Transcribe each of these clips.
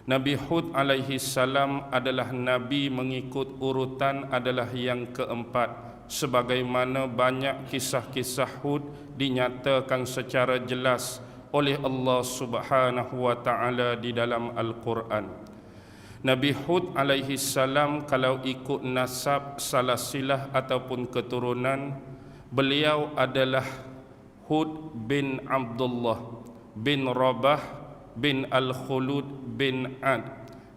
Nabi Hud alaihi salam adalah nabi mengikut urutan adalah yang keempat, sebagaimana banyak kisah-kisah Hud dinyatakan secara jelas oleh Allah Subhanahu wa taala di dalam Al-Quran. Nabi Hud alaihi salam kalau ikut nasab, salasilah ataupun keturunan, beliau adalah Hud bin Abdullah bin Rabah bin Al-Khulud bin Ad,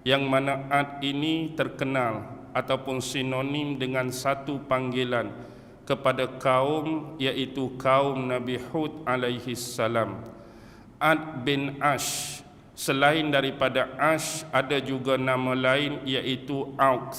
yang mana Ad ini terkenal ataupun sinonim dengan satu panggilan kepada kaum, yaitu kaum Nabi Hud alaihi salam. Ad bin Ash, selain daripada Ash ada juga nama lain iaitu Aux.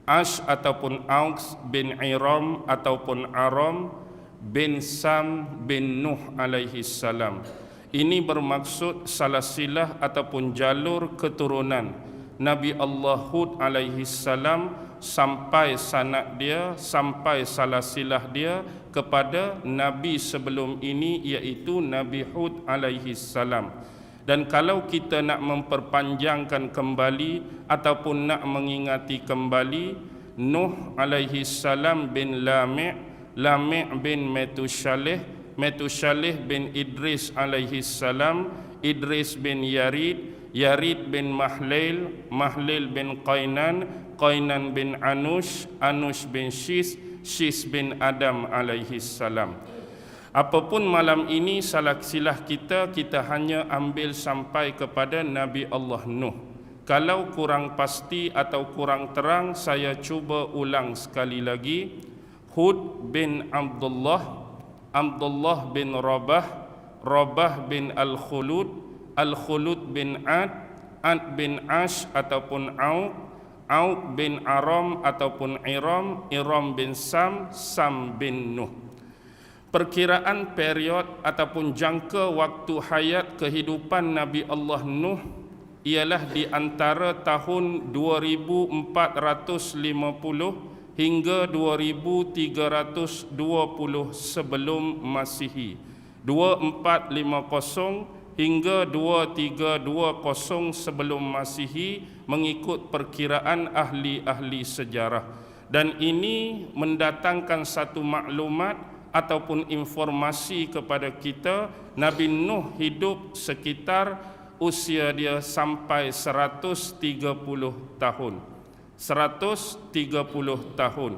Ash ataupun Aux bin Iram ataupun Aram bin Sam bin Nuh alaihi salam. Ini bermaksud salasilah ataupun jalur keturunan Nabi Allah Hud alaihi salam sampai sanad dia, sampai salasilah dia kepada Nabi sebelum ini iaitu Nabi Hud alaihi salam. Dan kalau kita nak memperpanjangkan kembali ataupun nak mengingati kembali, Nuh alaihi salam bin Lami', Lami' bin Metushaleh, Metushaleh bin Idris alaihi salam, Idris bin Yarid, Yarid bin Mahlil, Mahlil bin Qainan, Qainan bin Anush, Anush bin Shis, Shis bin Adam alaihi salam. Apapun malam ini salah kita hanya ambil sampai kepada Nabi Allah Nuh. Kalau kurang pasti atau kurang terang, saya cuba ulang sekali lagi. Hud bin Abdullah, Abdullah bin Rabah, Rabah bin Al-Khulud, Al-Khulud bin Ad, Ad bin Ash ataupun Auq, Auq bin Aram ataupun Iram, Iram bin Sam, Sam bin Nuh. Perkiraan period ataupun jangka waktu hayat kehidupan Nabi Allah Nuh ialah di antara tahun 2450 hingga 2320 sebelum Masihi. 2450 hingga 2320 sebelum Masihi mengikut perkiraan ahli-ahli sejarah. Dan ini mendatangkan satu maklumat ataupun informasi kepada kita, Nabi Nuh hidup sekitar usia dia sampai 130 tahun. 130 tahun.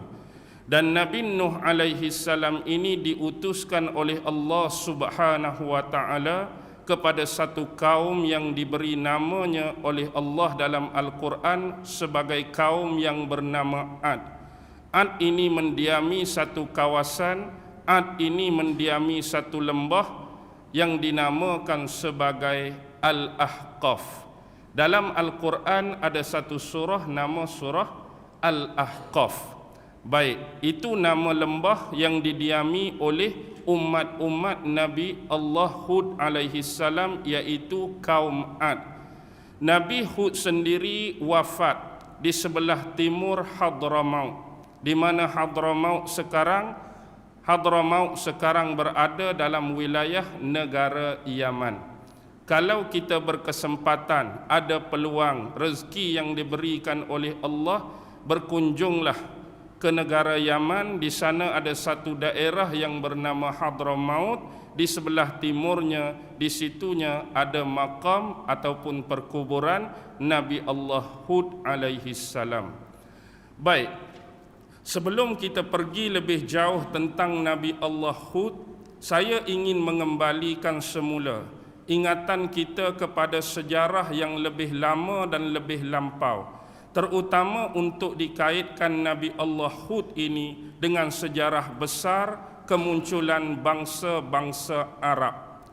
Dan Nabi Nuh alaihi salam ini diutuskan oleh Allah Subhanahu wa taala kepada satu kaum yang diberi namanya oleh Allah dalam Al-Quran sebagai kaum yang bernama Ad. Ad ini mendiami satu kawasan, Ad ini mendiami satu lembah yang dinamakan sebagai Al-Ahqaf. Dalam Al-Quran ada satu surah nama surah Al-Ahqaf. Baik, itu nama lembah yang didiami oleh umat-umat Nabi Allah Hud alaihi salam, iaitu kaum Ad. Nabi Hud sendiri wafat di sebelah timur Hadramaut, di mana Hadramaut sekarang berada dalam wilayah negara Yaman. Kalau kita berkesempatan, ada peluang, rezeki yang diberikan oleh Allah, berkunjunglah ke negara Yaman. Di sana ada satu daerah yang bernama Hadramaut. Di sebelah timurnya, di situnya ada makam ataupun perkuburan Nabi Allah Hud alaihi salam. Baik, sebelum kita pergi lebih jauh tentang Nabi Allah Hud, saya ingin mengembalikan semula ingatan kita kepada sejarah yang lebih lama dan lebih lampau, terutama untuk dikaitkan Nabi Allah Hud ini dengan sejarah besar kemunculan bangsa-bangsa Arab.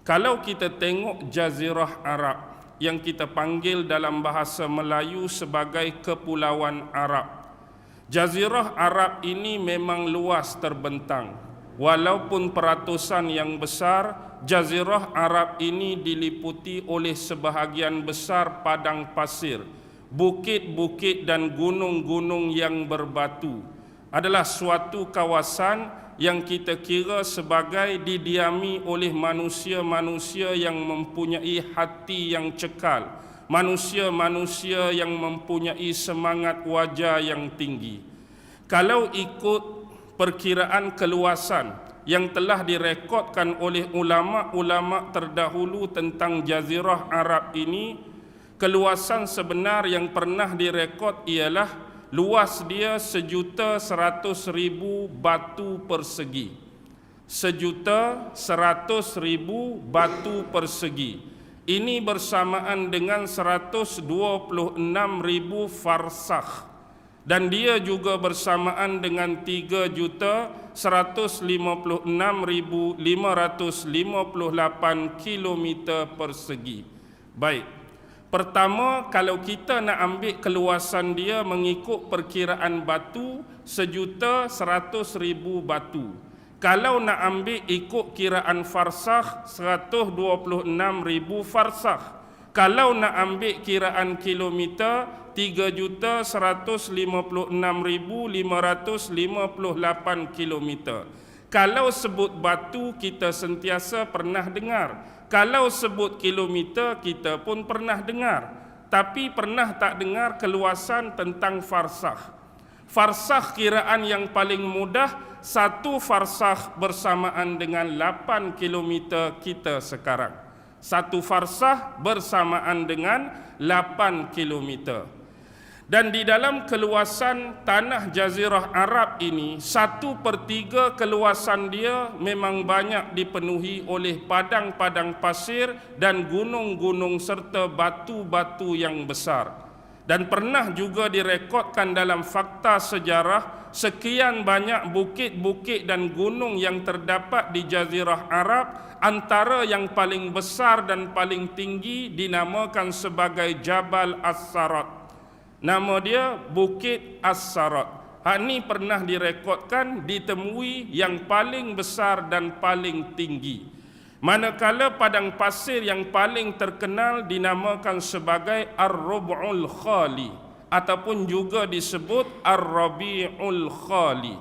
Kalau kita tengok Jazirah Arab yang kita panggil dalam bahasa Melayu sebagai Kepulauan Arab, Jazirah Arab ini memang luas terbentang. Walaupun peratusan yang besar, Jazirah Arab ini diliputi oleh sebahagian besar padang pasir, bukit-bukit dan gunung-gunung yang berbatu. Adalah suatu kawasan yang kita kira sebagai didiami oleh manusia-manusia yang mempunyai hati yang cekal, manusia-manusia yang mempunyai semangat wajah yang tinggi. Kalau ikut perkiraan keluasan yang telah direkodkan oleh ulama-ulama terdahulu tentang Jazirah Arab ini, keluasan sebenar yang pernah direkod ialah luas dia 1.100.000 batu persegi. 1.100.000 batu persegi. Ini bersamaan dengan 126.000 farsakh. Dan dia juga bersamaan dengan 3.156.558 kilometer persegi. Baik. Pertama, kalau kita nak ambil keluasan dia mengikut perkiraan batu, 1.100.000 batu. Kalau nak ambil ikut kiraan farsakh, 126.000 farsakh. Kalau nak ambil kiraan kilometer, 3.156.558 kilometer. Kalau sebut batu, kita sentiasa pernah dengar. Kalau sebut kilometer, kita pun pernah dengar. Tapi pernah tak dengar keluasan tentang farsakh. Farsakh kiraan yang paling mudah, 1 farsakh bersamaan dengan 8 kilometer kita sekarang. 1 farsakh bersamaan dengan 8 kilometer. Dan di dalam keluasan tanah Jazirah Arab ini, 1/3 keluasan dia memang banyak dipenuhi oleh padang-padang pasir dan gunung-gunung serta batu-batu yang besar. Dan pernah juga direkodkan dalam fakta sejarah, sekian banyak bukit-bukit dan gunung yang terdapat di Jazirah Arab, antara yang paling besar dan paling tinggi dinamakan sebagai Jabal As-Sarat. Nama dia Bukit As-Sarat. Hak ni pernah direkodkan ditemui yang paling besar dan paling tinggi. Manakala padang pasir yang paling terkenal dinamakan sebagai Ar-Rub'ul Khali ataupun juga disebut Ar-Rabi'ul Khali.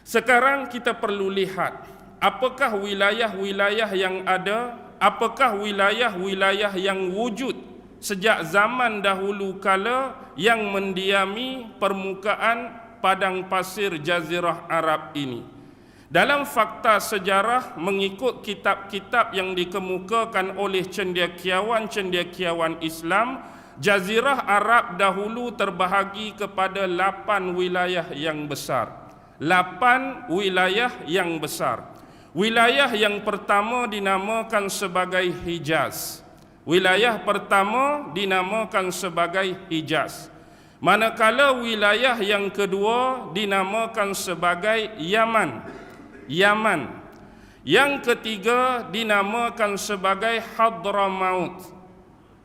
Sekarang kita perlu lihat apakah wilayah-wilayah yang ada, apakah wilayah-wilayah yang wujud sejak zaman dahulu kala yang mendiami permukaan padang pasir Jazirah Arab ini. Dalam fakta sejarah mengikut kitab-kitab yang dikemukakan oleh cendekiawan-cendekiawan Islam, Jazirah Arab dahulu terbahagi kepada 8 wilayah yang besar. 8 wilayah yang besar. Wilayah yang pertama dinamakan sebagai Hijaz. Wilayah pertama dinamakan sebagai Hijaz. Manakala wilayah yang kedua dinamakan sebagai Yaman. Yaman. Yang ketiga dinamakan sebagai Hadramaut.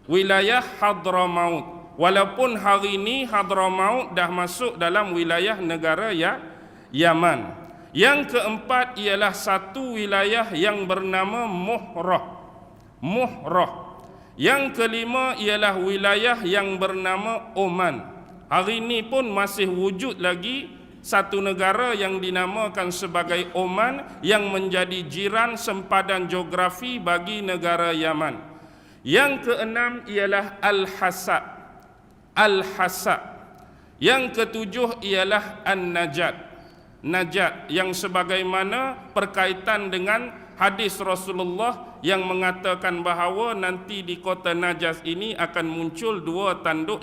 Wilayah Hadramaut. Walaupun hari ini Hadramaut dah masuk dalam wilayah negara Yaman. Yang keempat ialah satu wilayah yang bernama Muhrah. Muhrah. Yang kelima ialah wilayah yang bernama Oman. Hari ini pun masih wujud lagi satu negara yang dinamakan sebagai Oman yang menjadi jiran sempadan geografi bagi negara Yaman. Yang keenam ialah Al-Hasad. Al-Hasad. Yang ketujuh ialah An-Najat. Najat yang sebagaimana berkaitan dengan hadis Rasulullah yang mengatakan bahawa nanti di kota Najas ini akan muncul dua tanduk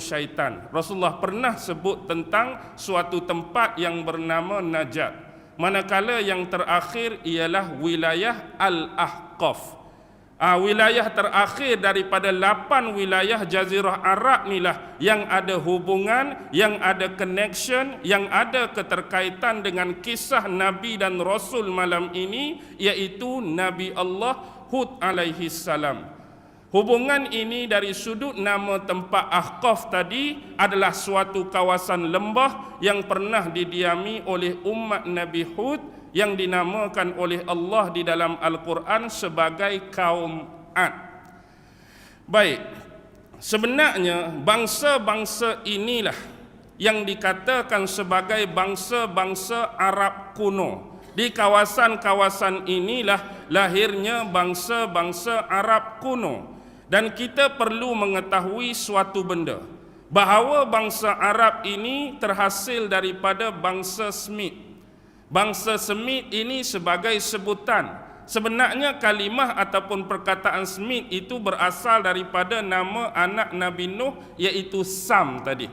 syaitan. Rasulullah pernah sebut tentang suatu tempat yang bernama Najat. Manakala yang terakhir ialah wilayah Al-Ahqaf. Wilayah terakhir daripada 8 wilayah Jazirah Arab inilah yang ada hubungan, yang ada connection, yang ada keterkaitan dengan kisah Nabi dan Rasul malam ini, iaitu Nabi Allah Hud alaihi salam. Hubungan ini dari sudut nama tempat Ahqaf tadi adalah suatu kawasan lembah yang pernah didiami oleh umat Nabi Hud yang dinamakan oleh Allah di dalam Al-Quran sebagai kaum Ad. Baik, sebenarnya bangsa-bangsa inilah yang dikatakan sebagai bangsa-bangsa Arab kuno. Di kawasan-kawasan inilah lahirnya bangsa-bangsa Arab kuno. Dan kita perlu mengetahui suatu benda, bahawa bangsa Arab ini terhasil daripada bangsa Semit. Bangsa Semit ini sebagai sebutan. Sebenarnya kalimah ataupun perkataan Semit itu berasal daripada nama anak Nabi Nuh, iaitu Sam tadi.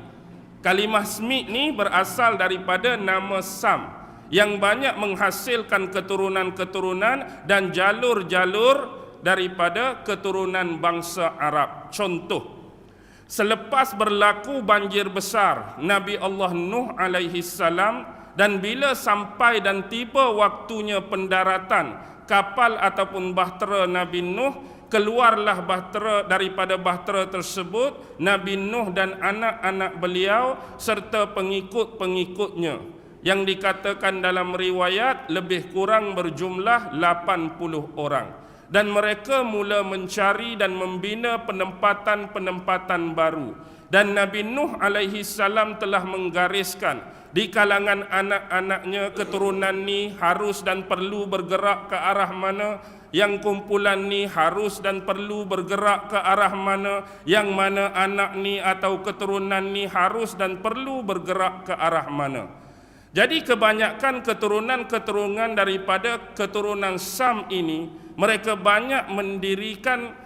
Kalimah Semit ni berasal daripada nama Sam, yang banyak menghasilkan keturunan-keturunan dan jalur-jalur daripada keturunan bangsa Arab. Contoh, selepas berlaku banjir besar Nabi Allah Nuh alaihi salam, dan bila sampai dan tiba waktunya pendaratan kapal ataupun bahtera Nabi Nuh, keluarlah bahtera. Daripada bahtera tersebut Nabi Nuh dan anak-anak beliau serta pengikut-pengikutnya, yang dikatakan dalam riwayat lebih kurang berjumlah 80 orang. Dan mereka mula mencari dan membina penempatan-penempatan baru. Dan Nabi Nuh alaihi salam telah menggariskan di kalangan anak-anaknya, keturunan ni harus dan perlu bergerak ke arah mana, yang kumpulan ni harus dan perlu bergerak ke arah mana, yang mana anak ni atau keturunan ni harus dan perlu bergerak ke arah mana. Jadi kebanyakan keturunan-keturunan daripada keturunan Sam ini, mereka banyak mendirikan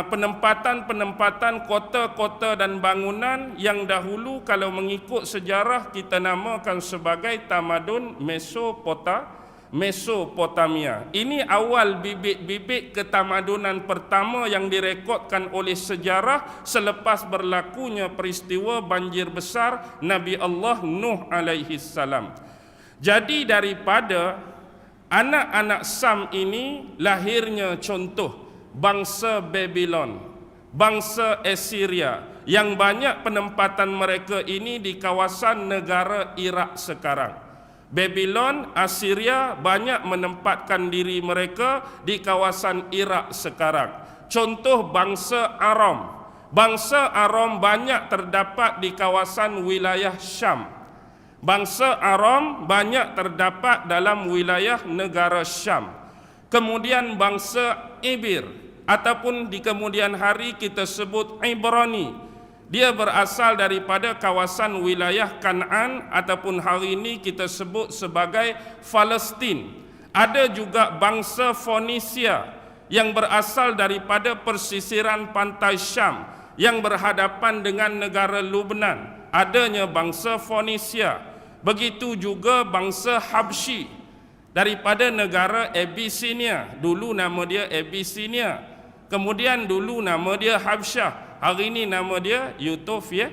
penempatan-penempatan kota-kota dan bangunan yang dahulu kalau mengikut sejarah kita namakan sebagai tamadun Mesopotamia. Ini awal bibit-bibit ketamadunan pertama yang direkodkan oleh sejarah selepas berlakunya peristiwa banjir besar Nabi Allah Nuh alaihi salam. Jadi daripada anak-anak Sam ini lahirnya contoh bangsa Babylon, bangsa Assyria, yang banyak penempatan mereka ini di kawasan negara Iraq sekarang. Babylon, Assyria banyak menempatkan diri mereka di kawasan Iraq sekarang. Contoh bangsa Aram. Bangsa Aram banyak terdapat di kawasan wilayah Syam. Bangsa Aram banyak terdapat dalam wilayah negara Syam. Kemudian bangsa Ibir, ataupun di kemudian hari kita sebut Ibrani. Dia berasal daripada kawasan wilayah Kan'an, ataupun hari ini kita sebut sebagai Palestin. Ada juga bangsa Fonisia yang berasal daripada persisiran pantai Syam yang berhadapan dengan negara Lubnan. Adanya bangsa Fonisia. Begitu juga bangsa Habsyi daripada negara Abyssinia. Dulu nama dia Abyssinia, kemudian dulu nama dia Habsyah. Hari ini nama dia Utopia,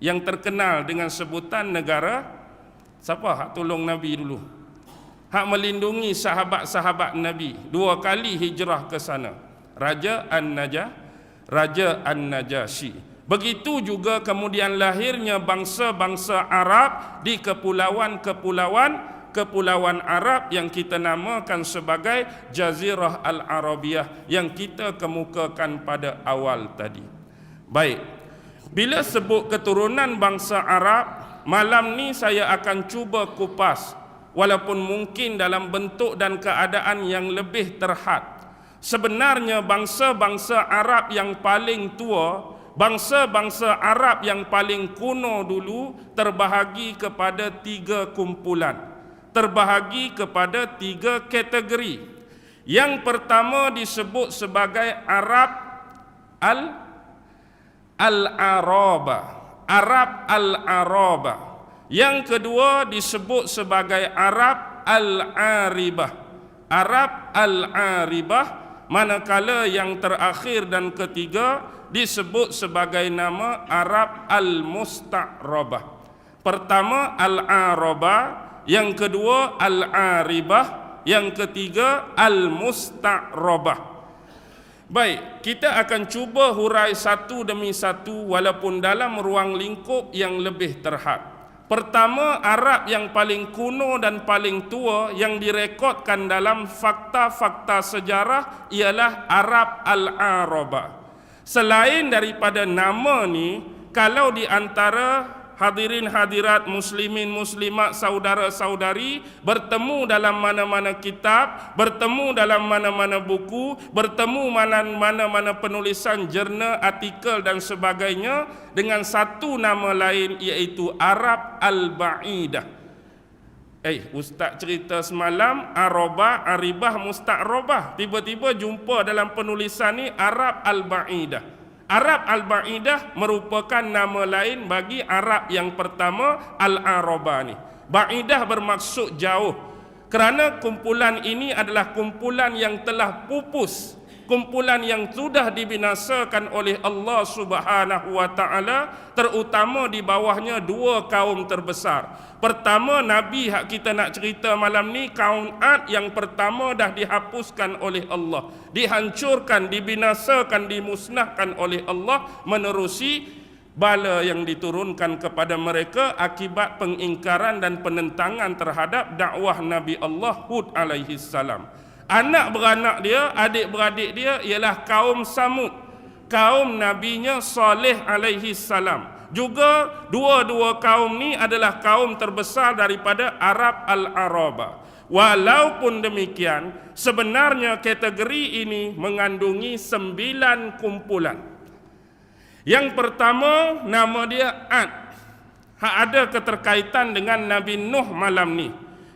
yang terkenal dengan sebutan negara siapa hak tolong Nabi dulu, hak melindungi sahabat-sahabat Nabi, 2 kali hijrah ke sana, Raja An-Najasyi. Begitu juga kemudian lahirnya bangsa-bangsa Arab di kepulauan Arab yang kita namakan sebagai Jazirah Al-Arabiyah yang kita kemukakan pada awal tadi. Baik, bila sebut keturunan bangsa Arab, malam ni saya akan cuba kupas, walaupun mungkin dalam bentuk dan keadaan yang lebih terhad. Sebenarnya bangsa-bangsa Arab yang paling tua, bangsa-bangsa Arab yang paling kuno dulu terbahagi kepada 3 kumpulan, terbahagi kepada 3 kategori. Yang pertama disebut sebagai Arab Al-Araba, Arab Al-Araba. Yang kedua disebut sebagai Arab Al-Aribah, Arab Al-Aribah. Manakala yang terakhir dan ketiga disebut sebagai nama Arab Al-Musta'rabah. Pertama Al-Araba, yang kedua Al-Aribah, yang ketiga Al-Musta'rabah. Baik, kita akan cuba hurai satu demi satu walaupun dalam ruang lingkup yang lebih terhad. Pertama, Arab yang paling kuno dan paling tua yang direkodkan dalam fakta-fakta sejarah ialah Arab Al-Araba. Selain daripada nama ni, kalau di antara hadirin hadirat, muslimin muslimat, saudara-saudari, bertemu dalam mana-mana kitab, bertemu dalam mana-mana buku, bertemu mana-mana penulisan jurnal, artikel dan sebagainya dengan satu nama lain, iaitu Arab Al-Ba'idah. Ustaz cerita semalam Aribah Musta'robah, tiba-tiba jumpa dalam penulisan ni Arab Al-Ba'idah. Arab Al-Ba'idah merupakan nama lain bagi Arab yang pertama, Al-Arabah ni. Ba'idah bermaksud jauh. Kerana kumpulan ini adalah kumpulan yang telah pupus, kumpulan yang sudah dibinasakan oleh Allah Subhanahu wa taala, terutama di bawahnya dua kaum terbesar. Pertama, Nabi hak kita nak cerita malam ni, kaum Ad yang pertama dah dihapuskan oleh Allah, dihancurkan, dibinasakan, dimusnahkan oleh Allah menerusi bala yang diturunkan kepada mereka akibat pengingkaran dan penentangan terhadap dakwah Nabi Allah Hud alaihi salam. Anak beranak dia, adik-beradik dia ialah kaum Samud, kaum nabinya Saleh alaihi salam. Juga dua-dua kaum ni adalah kaum terbesar daripada Arab Al-Arabah. Walaupun demikian, sebenarnya kategori ini mengandungi 9 kumpulan. Yang pertama, nama dia Ad, ada keterkaitan dengan Nabi Nuh malam ni.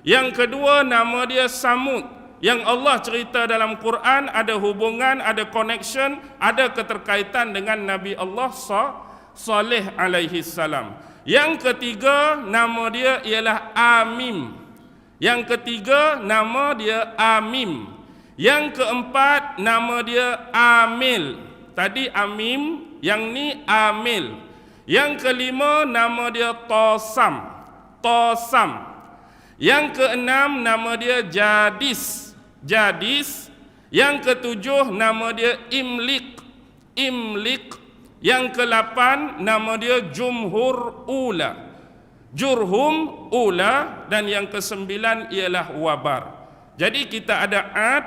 Yang kedua, nama dia Samud, yang Allah cerita dalam Quran ada hubungan, ada connection, ada keterkaitan dengan Nabi Allah Saleh alaihi salam. Yang ketiga, nama dia ialah Amim. Yang ketiga, nama dia Amim. Yang keempat, nama dia Amil. Tadi Amim, yang ni Amil. Yang kelima, nama dia Tosam. Yang keenam, nama dia Jadis. Yang ketujuh, nama dia Imlik. Yang ke-8 nama dia Jurhum Ula, dan yang ke-9 ialah Wabar. Jadi kita ada Ad,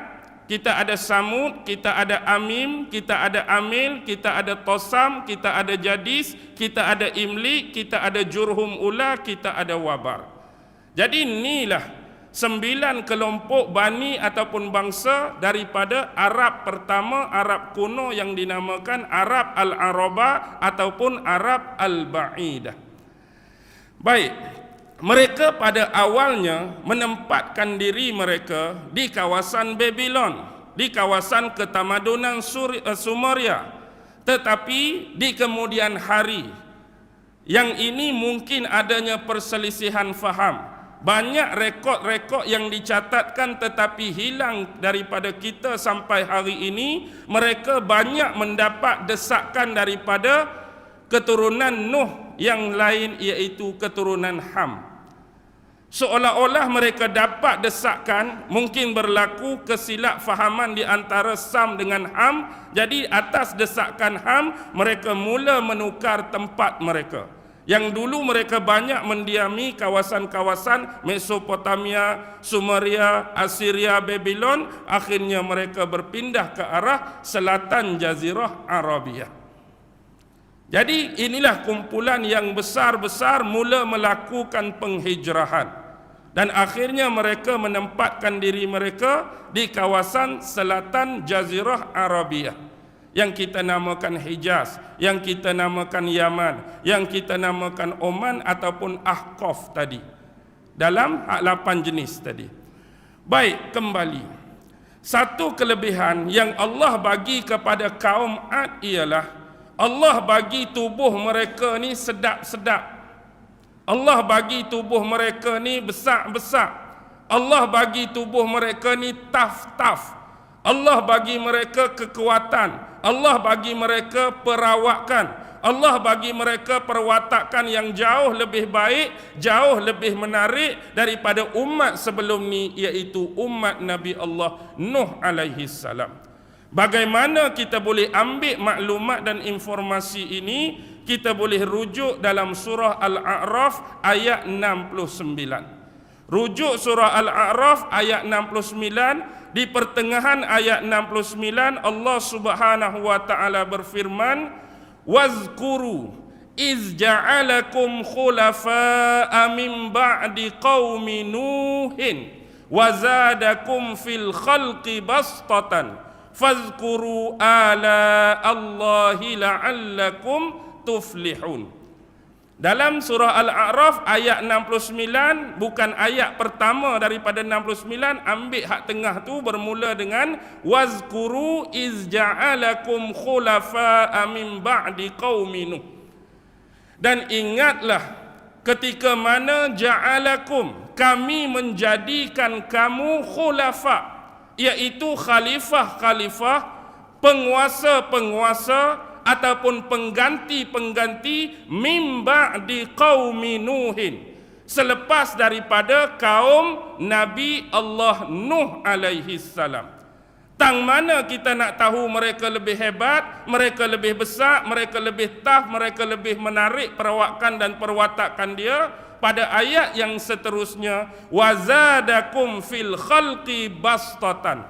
kita ada Samud, kita ada Amim, kita ada Amil, kita ada Tosam, kita ada Jadis, kita ada Imlik, kita ada Jurhum Ula, kita ada Wabar. Jadi inilah 9 kelompok bani ataupun bangsa daripada Arab pertama, Arab kuno yang dinamakan Arab Al-Arabah ataupun Arab Al-Ba'idah. Baik, mereka pada awalnya menempatkan diri mereka di kawasan Babylon, di kawasan ketamadunan Sumeria. Tetapi di kemudian hari, yang ini mungkin adanya perselisihan faham. Banyak rekod-rekod yang dicatatkan tetapi hilang daripada kita sampai hari ini. Mereka banyak mendapat desakan daripada keturunan Nuh yang lain, iaitu keturunan Ham. Seolah-olah mereka dapat desakan, mungkin berlaku kesilap fahaman di antara Sam dengan Ham. Jadi atas desakan Ham, mereka mula menukar tempat mereka. Yang dulu mereka banyak mendiami kawasan-kawasan Mesopotamia, Sumeria, Assyria, Babylon. Akhirnya mereka berpindah ke arah selatan Jazirah Arabia. Jadi inilah kumpulan yang besar-besar mula melakukan penghijrahan. Dan akhirnya mereka menempatkan diri mereka di kawasan selatan Jazirah Arabia, yang kita namakan Hijaz, yang kita namakan Yaman, yang kita namakan Oman ataupun Ahqaf tadi, dalam 8 jenis tadi. Baik, kembali. Satu kelebihan yang Allah bagi kepada kaum Ad ialah Allah bagi tubuh mereka ni sedap-sedap. Allah bagi tubuh mereka ni besar-besar. Allah bagi tubuh mereka ni taf-taf. Allah bagi mereka kekuatan. Allah bagi mereka perawakan. Allah bagi mereka perwatakan yang jauh lebih baik, jauh lebih menarik daripada umat sebelum ni, iaitu umat Nabi Allah Nuh alaihi salam. Bagaimana kita boleh ambil maklumat dan informasi ini? Kita boleh rujuk dalam surah Al-A'raf ayat 69. Rujuk surah Al-A'raf ayat 69. Di pertengahan ayat 69 Allah Subhanahu wa taala berfirman, wazkuru iz ja'alakum khulafa'a min ba'di qaumi Nuhin wa zadakum fil khalqi bastatan fazkuru ala Allahi la'allakum tuflihun. Dalam surah Al-A'raf ayat 69, bukan ayat pertama daripada 69, ambil hak tengah tu bermula dengan wazkuru iz ja'alakum khulafa'a min ba'di qaumi Nuh. Dan ingatlah ketika mana ja'alakum, kami menjadikan kamu khulafa, iaitu khalifah-khalifah, penguasa-penguasa ataupun pengganti-pengganti min ba'di qaumi Nuhin, selepas daripada kaum Nabi Allah Nuh alaihi salam. Tang mana kita nak tahu mereka lebih hebat, mereka lebih besar, mereka lebih tough, mereka lebih menarik perawakan dan perwatakan dia? Pada ayat yang seterusnya, wazadakum fil khalqi bastatan,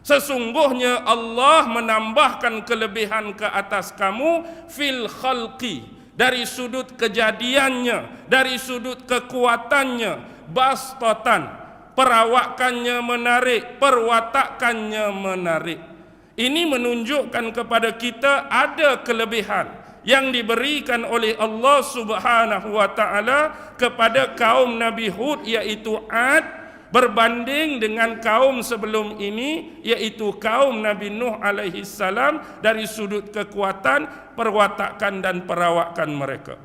sesungguhnya Allah menambahkan kelebihan ke atas kamu fil khalqi, dari sudut kejadiannya, dari sudut kekuatannya, bastatan, perawakannya menarik, perwatakannya menarik. Ini menunjukkan kepada kita ada kelebihan yang diberikan oleh Allah Subhanahu wa taala kepada kaum Nabi Hud, iaitu Ad, berbanding dengan kaum sebelum ini, iaitu kaum Nabi Nuh alaihi salam, dari sudut kekuatan, perwatakan dan perawakan mereka.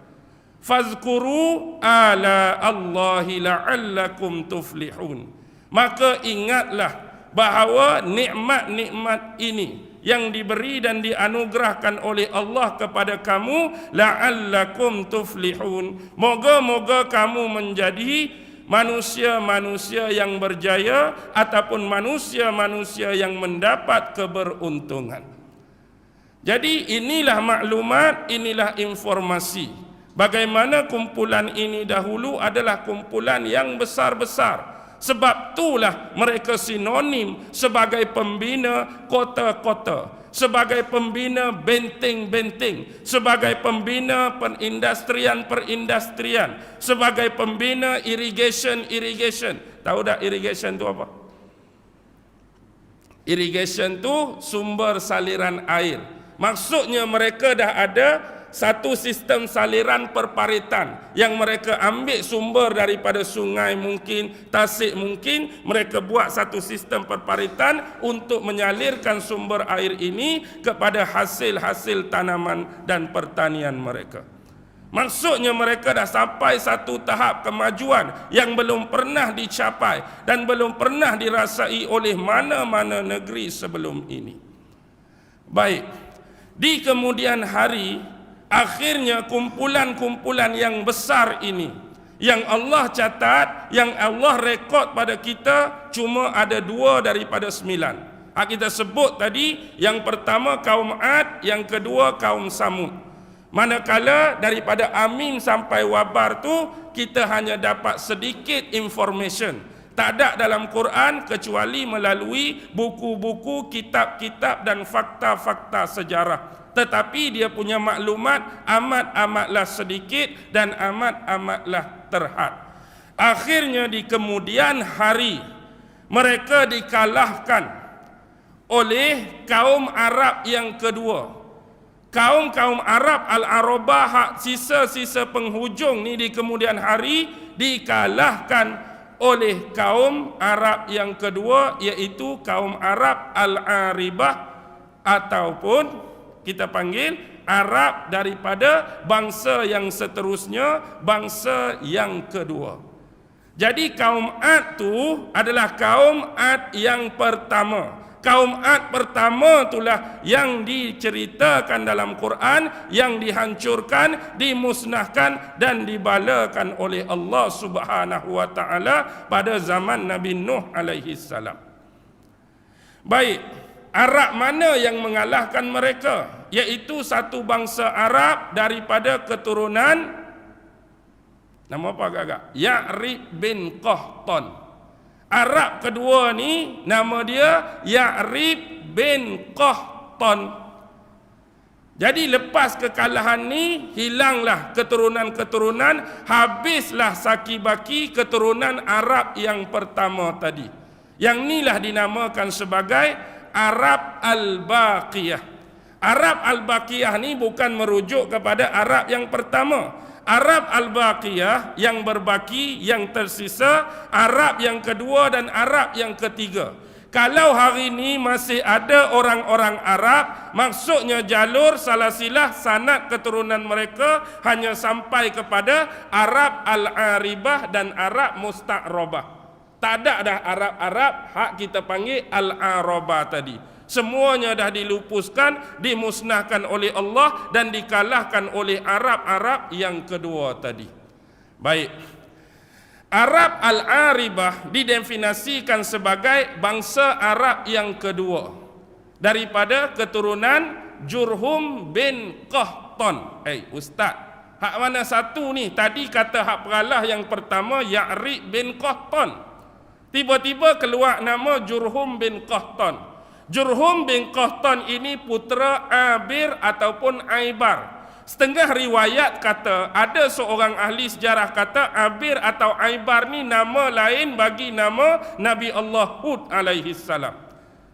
Fazkuru ala Allahi la'allakum tuflihun. Maka ingatlah bahawa nikmat-nikmat ini yang diberi dan dianugerahkan oleh Allah kepada kamu, la'allakum tuflihun, moga-moga kamu menjadi manusia-manusia yang berjaya ataupun manusia-manusia yang mendapat keberuntungan. Jadi inilah maklumat, inilah informasi. Bagaimana kumpulan ini dahulu adalah kumpulan yang besar-besar. Sebab itulah mereka sinonim sebagai pembina kota-kota, sebagai pembina benteng-benteng, sebagai pembina perindustrian-perindustrian, sebagai pembina irrigation. Tahu tak irrigation tu apa? Irrigation tu sumber saliran air. Maksudnya mereka dah ada satu sistem saliran perparitan yang mereka ambil sumber daripada sungai mungkin, tasik mungkin, mereka buat satu sistem perparitan untuk menyalirkan sumber air ini kepada hasil-hasil tanaman dan pertanian mereka. Maksudnya mereka dah sampai satu tahap kemajuan yang belum pernah dicapai dan belum pernah dirasai oleh mana-mana negeri sebelum ini. Baik, di kemudian hari akhirnya kumpulan-kumpulan yang besar ini, yang Allah catat, yang Allah rekod pada kita, cuma ada 2 daripada 9. Kita sebut tadi, yang pertama kaum Ad, yang kedua kaum Samud. Manakala daripada Amin sampai Wabar tu kita hanya dapat sedikit information. Tak ada dalam Quran kecuali melalui buku-buku, kitab-kitab dan fakta-fakta sejarah. Tetapi dia punya maklumat amat-amatlah sedikit dan amat-amatlah terhad. Akhirnya di kemudian hari mereka dikalahkan oleh kaum Arab yang kedua. Kaum-kaum Arab Al-Arabah, hak sisa-sisa penghujung ni di kemudian hari dikalahkan oleh kaum Arab yang kedua, iaitu kaum Arab Al-Aribah, ataupun kita panggil Arab daripada bangsa yang seterusnya, bangsa yang kedua. Jadi kaum Ad tu adalah kaum Ad yang pertama. Kaum Ad pertama itulah yang diceritakan dalam Quran, yang dihancurkan, dimusnahkan dan dibalakan oleh Allah Subhanahu wa taala pada zaman Nabi Nuh alaihi salam. Baik, Arab mana yang mengalahkan mereka? Iaitu satu bangsa Arab daripada keturunan, nama apa agak-agak? Ya'rib bin Qahtan. Arab kedua ni nama dia Ya'rib bin Qahtan. Jadi lepas kekalahan ni, hilanglah keturunan-keturunan, habislah saki-baki keturunan Arab yang pertama tadi. Yang inilah dinamakan sebagai Arab Al-Baqiyah. Arab Al-Baqiyah ni bukan merujuk kepada Arab yang pertama. Arab Al-Baqiyah yang berbaki, yang tersisa, Arab yang kedua dan Arab yang ketiga. Kalau hari ini masih ada orang-orang Arab, maksudnya jalur salasilah sanad keturunan mereka hanya sampai kepada Arab Al-Aribah dan Arab Musta'rabah. Tak ada dah Arab-Arab hak kita panggil Al-Arabah tadi. Semuanya dah dilupuskan, dimusnahkan oleh Allah dan dikalahkan oleh Arab-Arab yang kedua tadi. Baik. Arab Al-Aribah didefinisikan sebagai bangsa Arab yang kedua daripada keturunan Jurhum bin Qahtan. Ustaz, hak mana satu ni? Tadi kata hak peralah yang pertama Ya'rib bin Qahtan. Tiba-tiba keluar nama Jurhum bin Qahtan. Jurhum bin Qahtan ini putera Abir ataupun Aibar. Setengah riwayat kata, ada seorang ahli sejarah kata Abir atau Aibar ni nama lain bagi nama Nabi Allah Hud alaihi salam.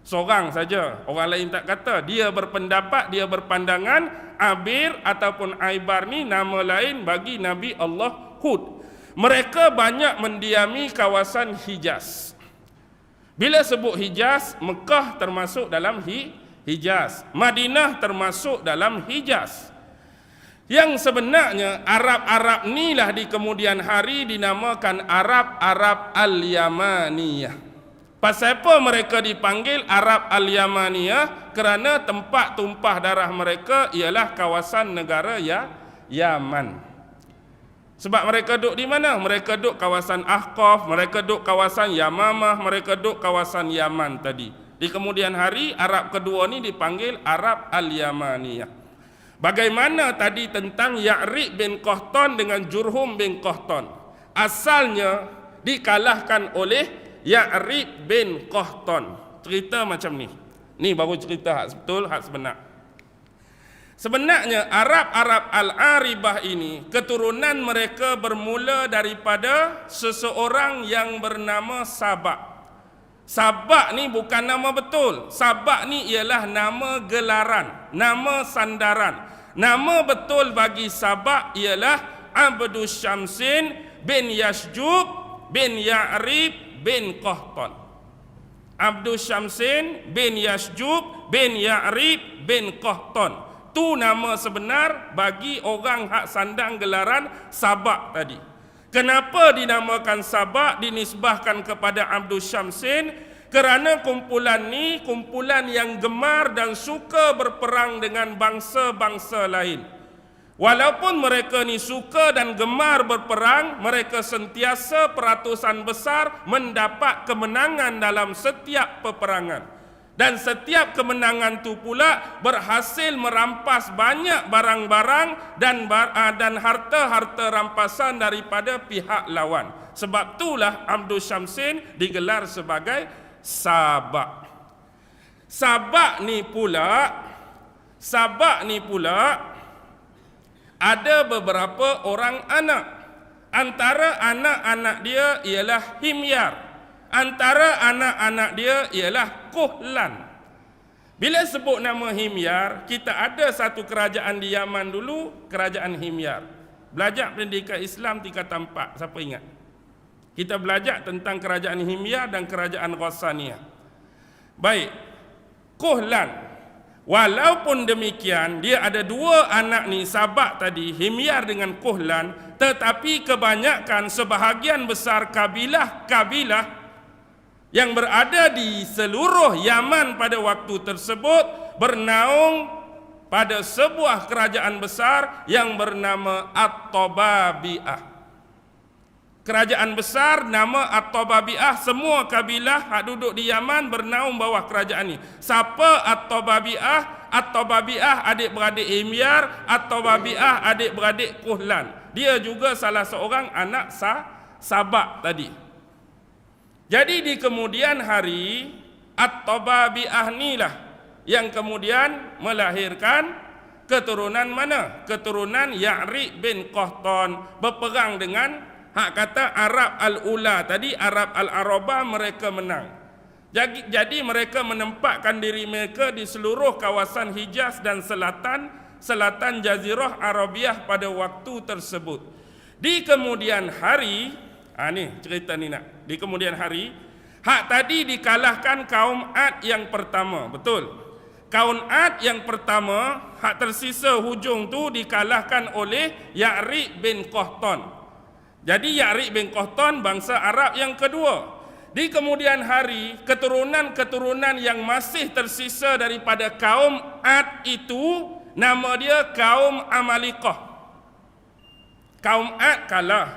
Seorang saja, orang lain tak kata. Dia berpendapat, dia berpandangan Abir ataupun Aibar ni nama lain bagi Nabi Allah Hud. Mereka banyak mendiami kawasan Hijaz. Bila sebut Hijaz, Mekah termasuk dalam Hijaz, Madinah termasuk dalam Hijaz. Yang sebenarnya Arab-Arab inilah di kemudian hari dinamakan Arab-Arab Al-Yamaniyah. Pasal apa mereka dipanggil Arab Al-Yamaniyah? Kerana tempat tumpah darah mereka ialah kawasan negara Yaman. Sebab mereka duduk di mana? Mereka duduk kawasan Ahqaf, mereka duduk kawasan Yamamah, mereka duduk kawasan Yaman tadi. Di kemudian hari Arab kedua ni dipanggil Arab Al-Yamaniyah. Bagaimana tadi tentang Ya'rib bin Qahtan dengan Jurhum bin Qahtan? Asalnya dikalahkan oleh Ya'rib bin Qahtan. Cerita macam ni. Ni baru cerita hak betul, hak sebenar. Sebenarnya Arab-Arab Al-Aribah ini, keturunan mereka bermula daripada seseorang yang bernama Sabak. Sabak ni bukan nama betul. Sabak ni ialah nama gelaran, nama sandaran. Nama betul bagi Sabak ialah Abdus Syamsin bin Yasjub bin Ya'rib bin Qahtan. Abdus Syamsin bin Yasjub bin Ya'rib bin Qahtan. Tu nama sebenar bagi orang hak sandang gelaran Sabak tadi. Kenapa dinamakan Sabak, dinisbahkan kepada Abdus Syamsin? Kerana kumpulan ni kumpulan yang gemar dan suka berperang dengan bangsa-bangsa lain. Walaupun mereka ni suka dan gemar berperang, mereka sentiasa peratusan besar mendapat kemenangan dalam setiap peperangan. Dan setiap kemenangan tu pula berhasil merampas banyak barang-barang dan harta-harta rampasan daripada pihak lawan. Sebab itulah Abdus Syamsin digelar sebagai Sabak. Sabak ni pula ada beberapa orang anak. Antara anak-anak dia ialah Himyar. Antara anak-anak dia ialah Kuhlan. Bila sebut nama Himyar, kita ada satu kerajaan di Yaman dulu, kerajaan Himyar. Belajar pendidikan Islam tingkatan 4, siapa ingat? Kita belajar tentang kerajaan Himyar dan kerajaan Ghassaniyah. Baik, Kuhlan. Walaupun demikian, dia ada dua anak ni, Sabak tadi, Himyar dengan Kuhlan, tetapi kebanyakan sebahagian besar kabilah-kabilah yang berada di seluruh Yaman pada waktu tersebut bernaung pada sebuah kerajaan besar yang bernama At-Tababi'ah. Kerajaan besar nama At-Tababi'ah, semua kabilah yang duduk di Yaman bernaung bawah kerajaan ini. Siapa At-Tababi'ah? At-Tababi'ah adik-beradik Himyar, At-Tababi'ah adik-beradik Kuhlan. Dia juga salah seorang anak Sabak tadi. Jadi di kemudian hari At-Tababi'ah inilah yang kemudian melahirkan keturunan mana? Keturunan Ya'ri bin Qahtan, berperang dengan hak kata Arab al-Ula tadi, Arab al-Arabah, mereka menang. Jadi mereka menempatkan diri mereka di seluruh kawasan Hijaz dan selatan Jazirah Arabiah pada waktu tersebut. Di kemudian hari, ni cerita ni nak. Di kemudian hari, hak tadi dikalahkan kaum Ad yang pertama, betul. Kaum Ad yang pertama, hak tersisa hujung tu dikalahkan oleh Ya'ri bin Qahtan. Jadi Ya'ri bin Qahtan bangsa Arab yang kedua. Di kemudian hari, keturunan-keturunan yang masih tersisa daripada kaum Ad itu, nama dia kaum Amalikah. Kaum Ad kalah,